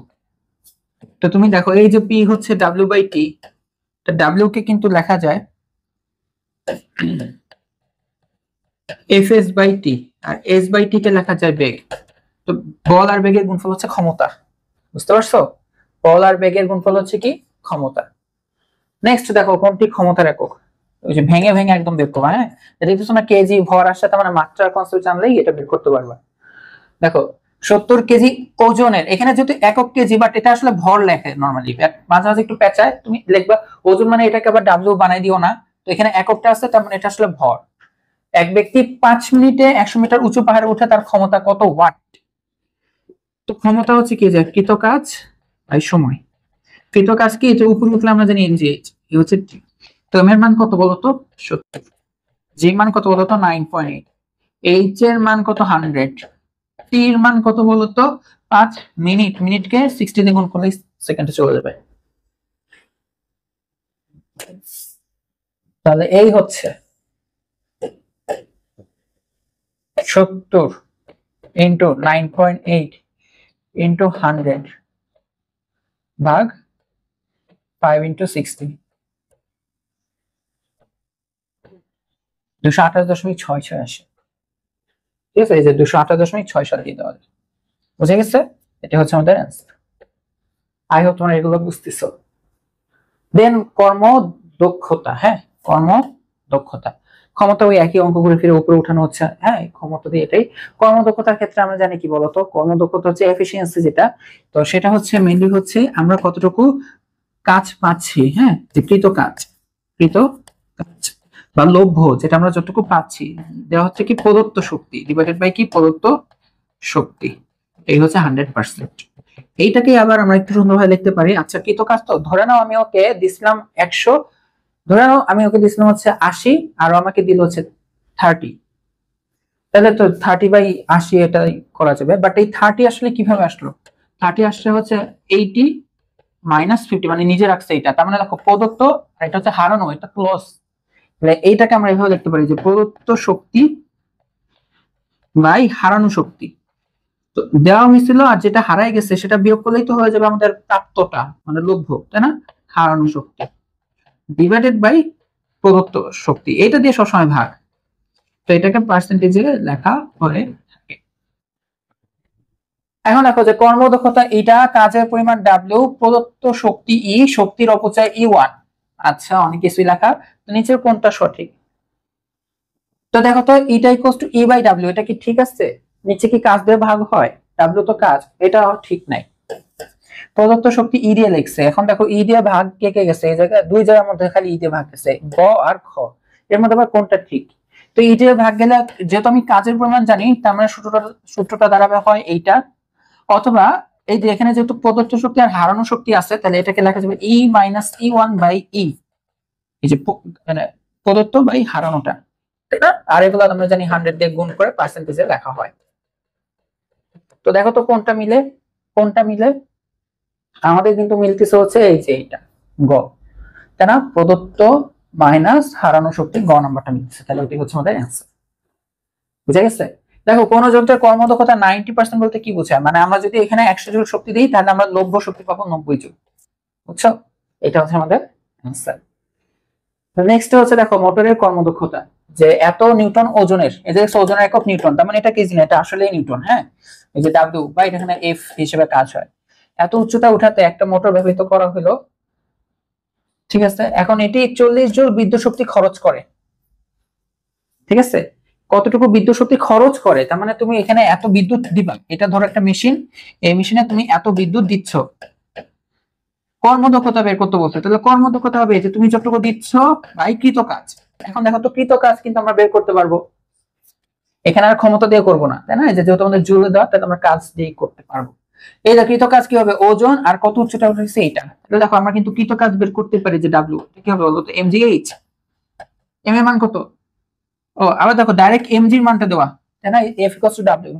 Speaker 1: তো তুমি দেখো এই যে পি হচ্ছে ডাব্লিউ বাই টি, ডাব্লিউ কে কিন্তু লেখা যায় এফ এস বাই টি, আর এস বাই টি কে লেখা যায় বেগ। তো বল আর বেগের গুণফল হচ্ছে ক্ষমতা, বুঝতে পারছো? বল আর বেগের গুণফল হচ্ছে কি? ক্ষমতা। নেক্সট দেখো কোনটি ক্ষমতার একক, ওই যে ভেঙে ভেঙে একদম বের করবা। হ্যাঁ, দেখতেছো না কেজি ভর আসছে, তার মানে মাত্রার কনসেপ্ট জানলেই এটা বের করতে পারবা। দেখো 70 কেজি ওজনের, এখানে যেহেতু একক কেজি, বাট এটা আসলে ভর লেখে নরমালি, মাঝে মাঝে একটু পেঁচায়, তুমি লিখবা ওজন মানে এটাকে আবার ডাব্লিউ বানাই দিও না। তো এখানে এককটা আছে, তার মানে এটা আসলে ভর। এক ব্যক্তি 5 মিনিটে 100 মিটার উঁচু পাহাড়ে উঠে, তার ক্ষমতা কত ওয়াট? তো ক্ষমতা হচ্ছে কি, যে কৃত কাজ বাই সময়। কৃত কাজ কি? যে উপরে উঠলে আমরা জানি এনজিএইচ, এই হচ্ছে টি। তো এম এর মান কত বলতো? 70। জি মান কত বলতো? 9.8। এইচ এর মান কত? 100। টি এর মান কত বলতো? 5 মিনিট। মিনিটকে 60 দিয়ে গুণ করলে সেকেন্ডে চলে যাবে। তাহলে এই হচ্ছে 70 ইন্টু 9.8 ইন্টু 100 ভাগ 5 ইন্টু 60, 228.66 আসে। ঠিক আছে, এই যে 228.67 দিয়ে দেওয়া যায়। বুঝে গেছে? এটা হচ্ছে আমাদের অ্যান্সার। আই হোপ তোমরা এগুলো বুঝতেছো। দেন কর্ম দক্ষতা। হ্যাঁ, কর্ম দক্ষতা, ক্ষমতা ওই একই অঙ্ক ঘুরে ফিরে উপরে উঠানো হচ্ছে। হ্যাঁ, ক্ষমতা দিয়ে এটাই। কর্মদক্ষতার ক্ষেত্রে আমরা জানি কি বলতো? কর্মদক্ষতা হচ্ছে এফিসিয়েন্সি, যেটা তো সেটা হচ্ছে মেইনলি হচ্ছে আমরা কতটুকু কাজ পাচ্ছি। হ্যাঁ, যে কৃত কাজ, কৃত কাজ বা লভ্য, যেটা আমরা যতটুকু পাচ্ছি, দেওয়া হচ্ছে কি প্রদত্ত শক্তি ডিভাইডেড বাই কি প্রদত্ত শক্তি। এই হচ্ছে 100%। এইটাকে আবার আমরা একটু সুন্দরভাবে লিখতে পারি। আচ্ছা, কৃত কাজ তো ধরে নাও আমি ওকে দিছিলাম 100, ধরে নাও আমি ওকে দিছিলাম হচ্ছে 80, আর আমাকে দিল হচ্ছে 30, তাহলে তো 30/80 এটাই করা যাবে। বাট এই 30 আসলে কিভাবে আসলো? 30 আসছে হচ্ছে 80 - 50, মানে নিজে রাখছে এটা, তার মানে দেখো প্রদত্ত আর এটা হচ্ছে হারানো, এটা ক্লোজ। তাহলে এইটাকে আমরা এভাবে লিখতে পারি যে প্রদত্ত শক্তি বাই হারানো শক্তি। তো দেওয়া হয়েছিল আর যেটা হারাই গেছে সেটা বিয়োগ করলেই তো হয়ে যাবে আমাদের প্রাপ্তটা, মানে লভ্য, তাই না? হারানো শক্তি ডিভাইডেড বাই প্রদত্ত শক্তি, এটা দিয়ে সবসময় ভাগ। তো এটাকে পার্সেন্টেজে লেখা হয়ে থাকে। এখন দেখো যে কর্মদক্ষতা এটা, কাজের পরিমাণ ডাব্লিউ, প্রদত্ত শক্তি ই, শক্তির অপচয় E1। আচ্ছা, অনেক কিছুই লেখা, তো নিচের কোনটা সঠিক? তো দেখো তো এটা ইকুয়ালস টু E/W, এটা কি ঠিক আছে? নিচে কি কাজ দিয়ে ভাগ হয়? ডাব্লিউ তো কাজ, এটা ঠিক নাই। প্রদত্ত শক্তি ই দিয়ে লিখছে, এখন দেখো ই দিয়ে ভাগ কে কে গেছে, এই জায়গায় দুই জায়গার মধ্যে খালি ই দিয়ে ভাগ গেছে, গ আর খ, এর মধ্যে আবার কোনটা ঠিক? তো ই দিয়ে ভাগ গেলে যেহেতু আমি কাজের পরিমাণ জানি, তার মানে সূত্রটা দাঁড়াবে হয় এইটা, অথবা এই যে এখানে যেহেতু প্রদত্ত শক্তি আর হারানো শক্তি আছে, তাহলে এটাকে লেখা যাবে E - E1/E, এই যে মানে প্রদত্ত বাই হারানোটা, তাই না? আর এগুলো আমরা জানি 100 দিয়ে গুণ করে পার্সেন্টেজে লেখা হয়। তো দেখো তো কোনটা মিলে, কোনটা মিলে? আমাদের কিন্তু মিলতেছে হচ্ছে এই যে এইটা, গ, তাই না? প্রদত্ত মাইনাস হারানো শক্তি, গ নাম্বারটা মিলতেছে, তাহলে এটাই হচ্ছে আমাদের অ্যান্সার। বুঝা গেছে? দেখো কোন যন্ত্রের কর্মদক্ষতা 90% বলতে কি বোঝায়, মানে আমরা যদি এখানে 100 জুল শক্তি দিই তাহলে আমরা লভ্য শক্তি পাবো 90 জুল। বুঝছো? এটা হচ্ছে আমাদের অ্যান্সার। নেক্সট হচ্ছে দেখো মোটরের কর্মদক্ষতা, যে এত নিউটন ওজনের, এই যে ওজনের একক নিউটন, তার মানে এটা কেজি না, এটা আসলে নিউটন। হ্যাঁ, এই যে ডাব্লিউ বা এটা এখানে এফ হিসেবে কাজ হয়। এত উচ্চতা উঠাতে একটা মোটর ব্যবহৃত করা হলো, ঠিক আছে? এখন এটি 40 জুল বিদ্যুৎ শক্তি খরচ করে, ঠিক আছে? কতটুকু বিদ্যুৎ শক্তি খরচ করে, তার মানে তুমি এখানে এত বিদ্যুৎ দিবা, এটা ধরো একটা মেশিন, এই মেশিনে তুমি এত বিদ্যুৎ দিচ্ছ, কর্মদক্ষতা বের করতে বলছে, তাহলে কর্মদক্ষতা হবে যে তুমি যতটুকু দিচ্ছ বাই কৃত কাজ। এখন দেখো তো কৃত কাজ কিন্তু আমরা বের করতে পারবো, এখানে আর ক্ষমতা দিয়ে করবো না, তাই না? যে যেহেতু আমাদের জুলে দেওয়া, তাহলে আমরা কাজ দিয়ে করতে পারবো। এই যে কৃত কাজ কি হবে, ওজন আর কত উচ্চতা উঠেছে এইটা, তাহলে দেখো আমরা কিন্তু কৃত কাজ বের করতে পারি, যে ডাব্লিউ কি হবে বলতো, mgh, এম এর মান কত? ও আবার দেখো ডাইরেক্ট mg এর মানটা দেওয়া, তাই না? f = w,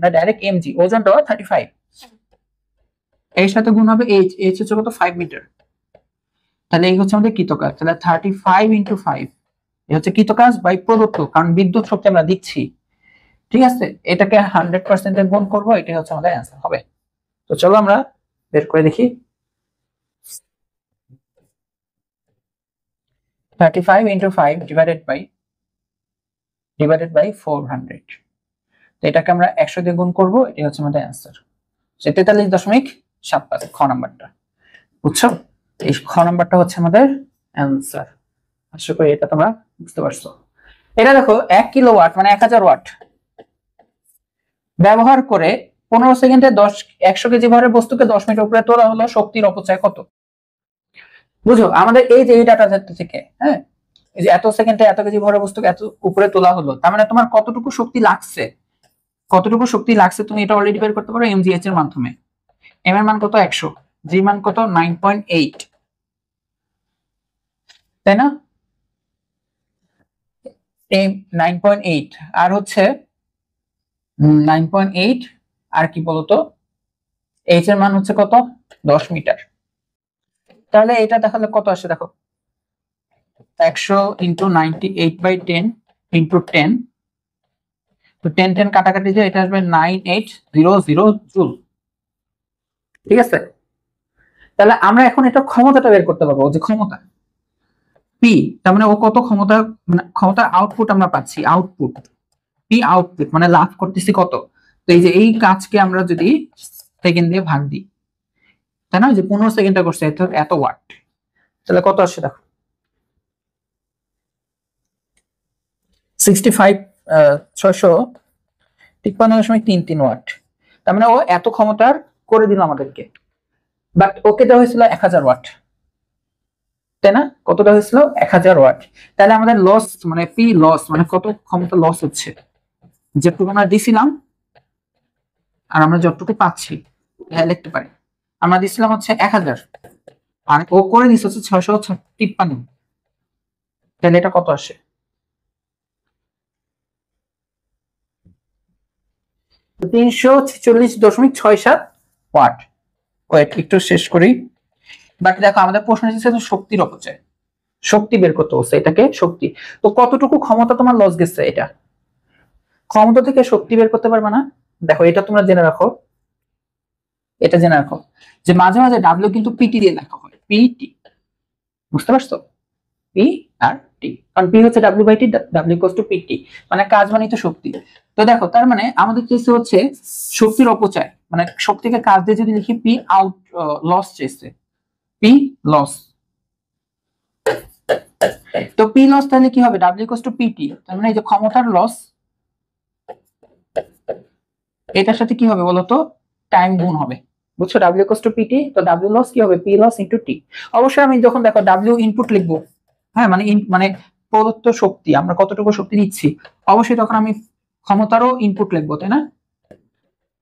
Speaker 1: মানে ডাইরেক্ট mg, ওজনটা 35, এর সাথে গুণ হবে h হচ্ছে কত, 5 মিটার, তাহলে এই হচ্ছে আমাদের কৃত কাজ। তাহলে 35 × 5, এই হচ্ছে কৃত কাজ বাই প্রদত্ত, কারণ বিদ্যুৎ শক্তি আমরা দিচ্ছি, ঠিক আছে? এটাকে 100% এ গুণ করবো, এটাই হচ্ছে আমাদের অ্যান্সার হবে। তো চলো আমরা বের করে দেখি। 35 × 5 ডিভাইডেড বাই 400, তো এটাকে আমরা 100 দিয়ে গুণ করবো, এটাই হচ্ছে আমাদের অ্যান্সার। 43.75, খ নাম্বারটা। বুঝছো? এই খ নাম্বারটা হচ্ছে আমাদের অ্যান্সার। আশা করি এটা তোমরা বুঝতে পারছো। এটা দেখো 1 কিলোওয়াট মানে 1000 ওয়াট ব্যবহার করে 15 সেকেন্ডে 100 কেজি ভরের বস্তুকে 10 মিটার উপরে তোলা হলো, শক্তির অপচয় কত? বুঝো, আমাদের এই যে এই ডাটা থেকে, হ্যাঁ, এই যে এত সেকেন্ডে এত কেজি ভরের বস্তুকে এত উপরে তোলা হলো, তার মানে তোমার কতটুকু শক্তি লাগছে, কতটুকু শক্তি লাগছে তুমি এটা অলরেডি বের করতে পারো mgh এর মাধ্যমে। m এর মান কত, 100, g মান কত, 9.8, তাই না? 9.8 আর হচ্ছে 9.8, আর কি বলতো, h এর মান হচ্ছে কত, 10 মিটার। তাহলে এটা দেখালে কত আসে দেখো, 100 × 98/10 × 10, তো 10 10 কাটাকাটি দিয়ে এটা আসবে 9800 জুল, ঠিক আছে? তাহলে আমরা এখন এটা ক্ষমতাটা বের করতে পারবো, যে ক্ষমতা পি, তার মানে ও কত ক্ষমতা, মানে ক্ষমতার আউটপুট আমরা পাচ্ছি, আউটপুট পি, আউটপুট মানে লাভ করতেছি কত। তো এই যে এই কাজকে আমরা যদি সেকেন্ড দিয়ে ভাগ দিই, তাই না? যে 15 সেকেন্ডটা করছে এত ওয়াট, তাহলে কত আসছে দেখো, 65333 ওয়াট। তার মানে ও এত ক্ষমতার করে দিল আমাদেরকে, বাট ওকে দেওয়া হয়েছিল 1000 ওয়াট, তাই না? কতটা হয়েছিল, 1000 ওয়াট। তাহলে আমাদের লস মানে পি লস মানে কত ক্ষমতা লস হচ্ছে, যেটুকু আমরা দিছিলাম আর আমরা যতটুকু পাচ্ছি, লিখতে পারি আমরা দিছিলাম হচ্ছে 1000 আর ও করে দিচ্ছে হচ্ছে 653, তাহলে এটা কত আসে? 346.67 ওয়াট। ওয়েট একটু শেষ করি। বাকি দেখো আমাদের প্রশ্ন এসেছে শক্তির অপচয়, শক্তি বের করতে হচ্ছে, এটাকে শক্তি। তো কতটুকু ক্ষমতা তোমার লস গেছে, এটা ক্ষমতা থেকে শক্তি বের করতে পারবে না। দেখো এটা তোমরা জেনে রাখো, এটা জেনে রাখো যে মাঝে মাঝে ডাব্লিউ কিন্তু পিটি দিয়ে লেখা হয়, পিটি, বুঝতে পারছো? পি আর টি, কারণ পি হচ্ছে W by T, W equals to PT, মানে কাজ মানে তো শক্তি। তো দেখো তার মানে আমাদের চেয়েছে হচ্ছে শক্তির অপচয়, মানে শক্তিকে কাজ দিয়ে যদি লিখি পি আউট, লস চেয়েছে, পি লস। তো পি লস তাহলে কি হবে, ডাব্লিউ ইকুয়ালস টু পিটি, তার মানে এই যে ক্ষমতার লস, এটার সাথে কি হবে বলতো, টাইম গুণ হবে, বুঝছো? ডাব্লিউ ইকুয়ালস টু পিটি, তো ডাব্লিউ লস কি হবে, পি লস ইনটু টি। অবশ্যই আমি যখন দেখো ডাব্লিউ ইনপুট লিখবো, হ্যাঁ মানে মানে প্রদত্ত শক্তি আমরা কতটুকু শক্তি দিচ্ছি, অবশ্যই তখন আমি ক্ষমতারও ইনপুট লিখবো, তাই না,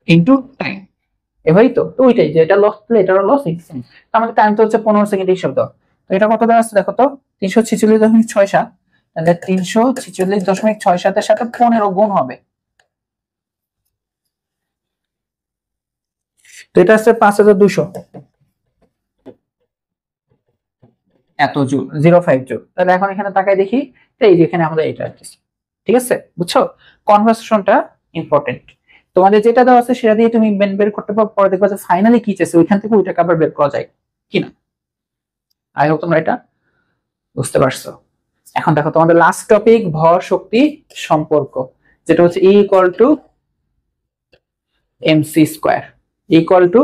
Speaker 1: ইনটু টাইম, এভাবেই তো। তো ওইটাই যে এটা লস, এটারও লস, আমাদের টাইম তো হচ্ছে 15 সেকেন্ড হিসাব দাও। তো এটা কত দেওয়া আছে দেখো তো, 346.67, তাহলে 346.67 এর সাথে 15 গুণ হবে, তো এটা হচ্ছে 5200 এত জুল, 05 জুল। তাহলে এখন এখানে তাকাই দেখি, এই যে এখানে আমাদের এটা আসছে, ঠিক আছে, বুঝছো? কনভার্সেশনটা ইম্পর্টেন্ট, তোমাদের যেটা দেওয়া আছে সেটা দিয়ে তুমি বের করতে পারো, পরে দেখবা যে ফাইনালি কি চাইছে ওইখান থেকে ওইটাকে আবার বের করা যায় কিনা। আই হোপ তোমরা এটা বুঝতে পারছো। এখন দেখো তোমাদের লাস্ট টপিক, ভর শক্তি সম্পর্ক, যেটা হচ্ছে E equal to MC square, equal to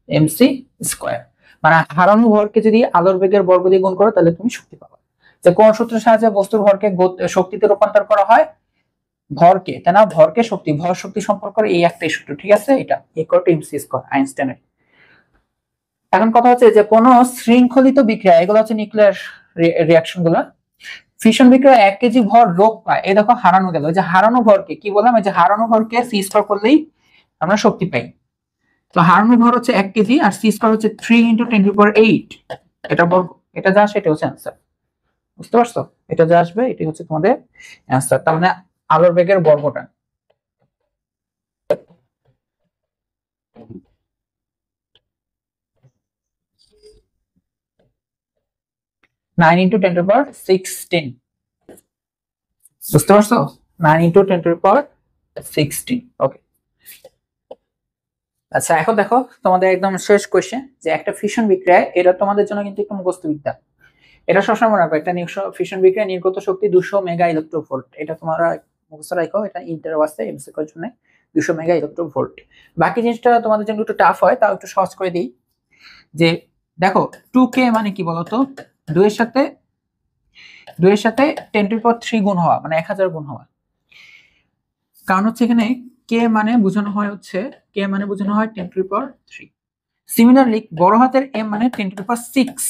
Speaker 1: MC square, মানে হারানো ভরকে যদি আলোর বেগের বর্গ দিয়ে গুণ করো তাহলে তুমি শক্তি পাবে। যে কোন সূত্রের সাহায্যে বস্তুর ভরকে শক্তিতে রূপান্তর করা হয়, ভরকে, তাই না, ভরকে শক্তি, ভর শক্তি সম্পর্কের এই একটাই সূত্র, ঠিক আছে, এটা ইকুয়াল টু এমসি স্কোয়ার, আইনস্টাইনের। এখন কথা হচ্ছে যে কোন শৃঙ্খলিত বিক্রিয়া, এগুলো হচ্ছে নিউক্লিয়ার রিঅ্যাকশন গুলো, ফিশন বিক্রিয়া 1 কেজি ভর রোগ পায়, এই দেখো হারানো গেল, যে হারানো ভরকে কি বললাম, এই যে হারানো ভরকে সি স্কয়ার করলেই আমরা শক্তি পাই। তো হারানো ভর হচ্ছে 1 কেজি আর সি স্কয়ার হচ্ছে 3 × 10⁸, এটা বর্গ, এটা যা আসে এটা হচ্ছে অ্যানসার, বুঝতে পারছো? এটা যা আসবে এটাই হচ্ছে তোমাদের অ্যানসার, তার মানে আলোর বেগের বর্গটা। নাইন ইন্টু 10⁻16, বুঝতে পারছো? 9 × 10⁻16, ওকে। আচ্ছা এখন দেখো তোমাদের একদম শেষ কোশ্চেন, যে একটা ফিশন বিক্রিয়ায়, এটা তোমাদের জন্য কিন্তু একটু মুখস্থ বিদ্যা, এটা সবসময় মনে রাখবে, একটা ফিশন বিক্রিয়ায় নির্গত শক্তি 200 মেগা ইলেকট্রোভোল্ট, এটা তোমরা মুখস্থ রাখো, এটা ইন্টার আছে এমসিকিউ এর জন্য 200 মেগা ইলেকট্রোভোল্ট। বাকি জিনিসটা তোমাদের জন্য একটু টাফ হয়, তাও একটু সহজ করে দিই। যে দেখো 2k মানে কি বলতো, 2 এর সাথে 10⁻³ গুণ হওয়া, মানে 1000 গুণ হওয়া, কারণ হচ্ছে এখানে কে মানে বোঝানো হয় হচ্ছে, কে মানে বোঝানো হয় 10⁻³। সিমিলারলি বড় হাতের এম মানে 10⁻6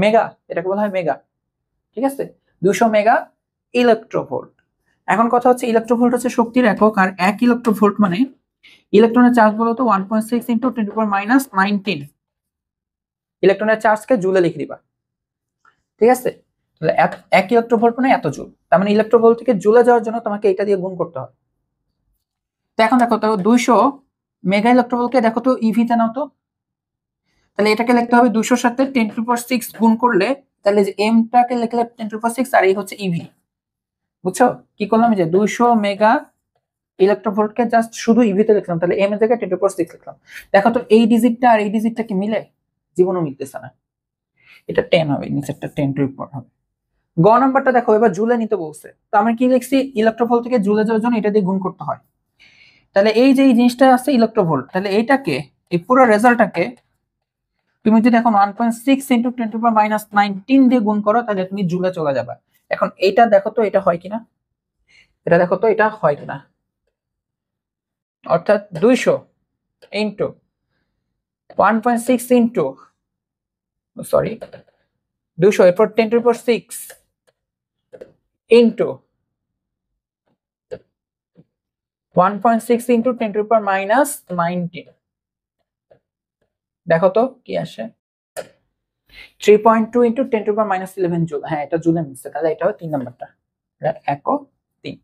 Speaker 1: মেগা, এটাকে বলা হয় মেগা, ঠিক আছে, 200 মেগা ইলেকট্রোভোল্ট। এখন কথা হচ্ছে ইলেকট্রোভোল্ট হচ্ছে শক্তির একক, আর 1 ইলেকট্রোভোল্ট মানে ইলেকট্রনের চার্জ বলতো 1.6 × 10⁻19, ইলেকট্রনের চার্জকে জুলে লিখে দিবা, ঠিক আছে? তাহলে 1 ইলেকট্রোভোল্ট মানে এত জুল, তার মানে ইলেকট্রোভোল্ট থেকে জুলে যাওয়ার জন্য তোমাকে এটা দিয়ে গুণ করতে হবে। তো এখন দেখো তো 200 মেগা ইলেকট্রোভোল্টকে দেখো তো ইভিতে নাও তো, তাহলে এটাকে লিখতে হবে 200 সাথে 10⁻6 গুণ করলে, তাহলে যে এমটাকে লিখলে 10⁻6 আর এই হচ্ছে ইভি, বুঝছো? কি করলাম, যে 200 মেগা ইলেকট্রোভোল্টকে জাস্ট শুধু ইভিতে লিখলাম, তাহলে এম এর জায়গায় 10⁻6 লিখলাম। দেখো তো এই ডিজিটটা আর এই ডিজিটটা কি মিলে, জীবনও মিলতেছে না, এটা 10 হবে, নিচেরটা 10 টু পাওয়ার হবে। গ নাম্বারটা দেখো এবার জুলে নিতে বলছে, তো আমরা কি লিখছি, ইলেকট্রোভোল্ট থেকে জুলে যাওয়ার জন্য এটা দিয়ে গুণ করতে হয়। তাহলে এই যে এই জিনিসটা আছে ইলেকট্রোভোল্ট, তাহলে এইটাকে, এই পুরো রেজাল্টটাকে তুমি যদি এখন 1.6 × 10⁻19 দিয়ে গুণ করো, তাহলে তুমি জুলে চলে যাবে। এখন এইটা দেখো তো এটা হয় কিনা, এটা দেখো তো এটা হয় কিনা, অর্থাৎ 200 ইন্টু 1.6 ইন্টু, সরি 200 এরপর 10⁻6 ইন্টু 1.6 ইন্টু 10⁻−19, দেখো তো কি আসে, 3.2 ইন্টু 10⁻−11 জুল, হ্যাঁ এটা জুলে মিলছে, তাহলে এটা হয় 3 নাম্বারটা, 1 ও 3।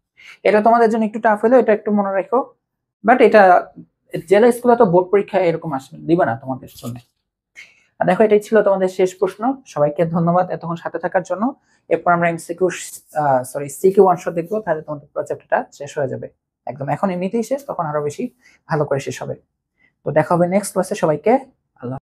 Speaker 1: এটা তোমাদের জন্য একটু টাফ হলো, এটা একটু মনে রাখো, বাট এটা জেলা স্কুলে তো বোর্ড পরীক্ষা এরকম আসবে, দিবা না তোমাদের জন্য। আর দেখো এটাই ছিল তোমাদের শেষ প্রশ্ন। সবাইকে ধন্যবাদ এতক্ষণ সাথে থাকার জন্য। এরপর আমরা এমসিকিউ সিকিউ অংশ দেখবো, তাহলে তোমাদের পুরো চ্যাপ্টারটা শেষ হয়ে যাবে একদম। এখন এমনিতেই শেষ, তখন আরো বেশি ভালো করে শেষ হবে। তো দেখা হবে নেক্সট ক্লাসে। সবাইকে আল্লাহ।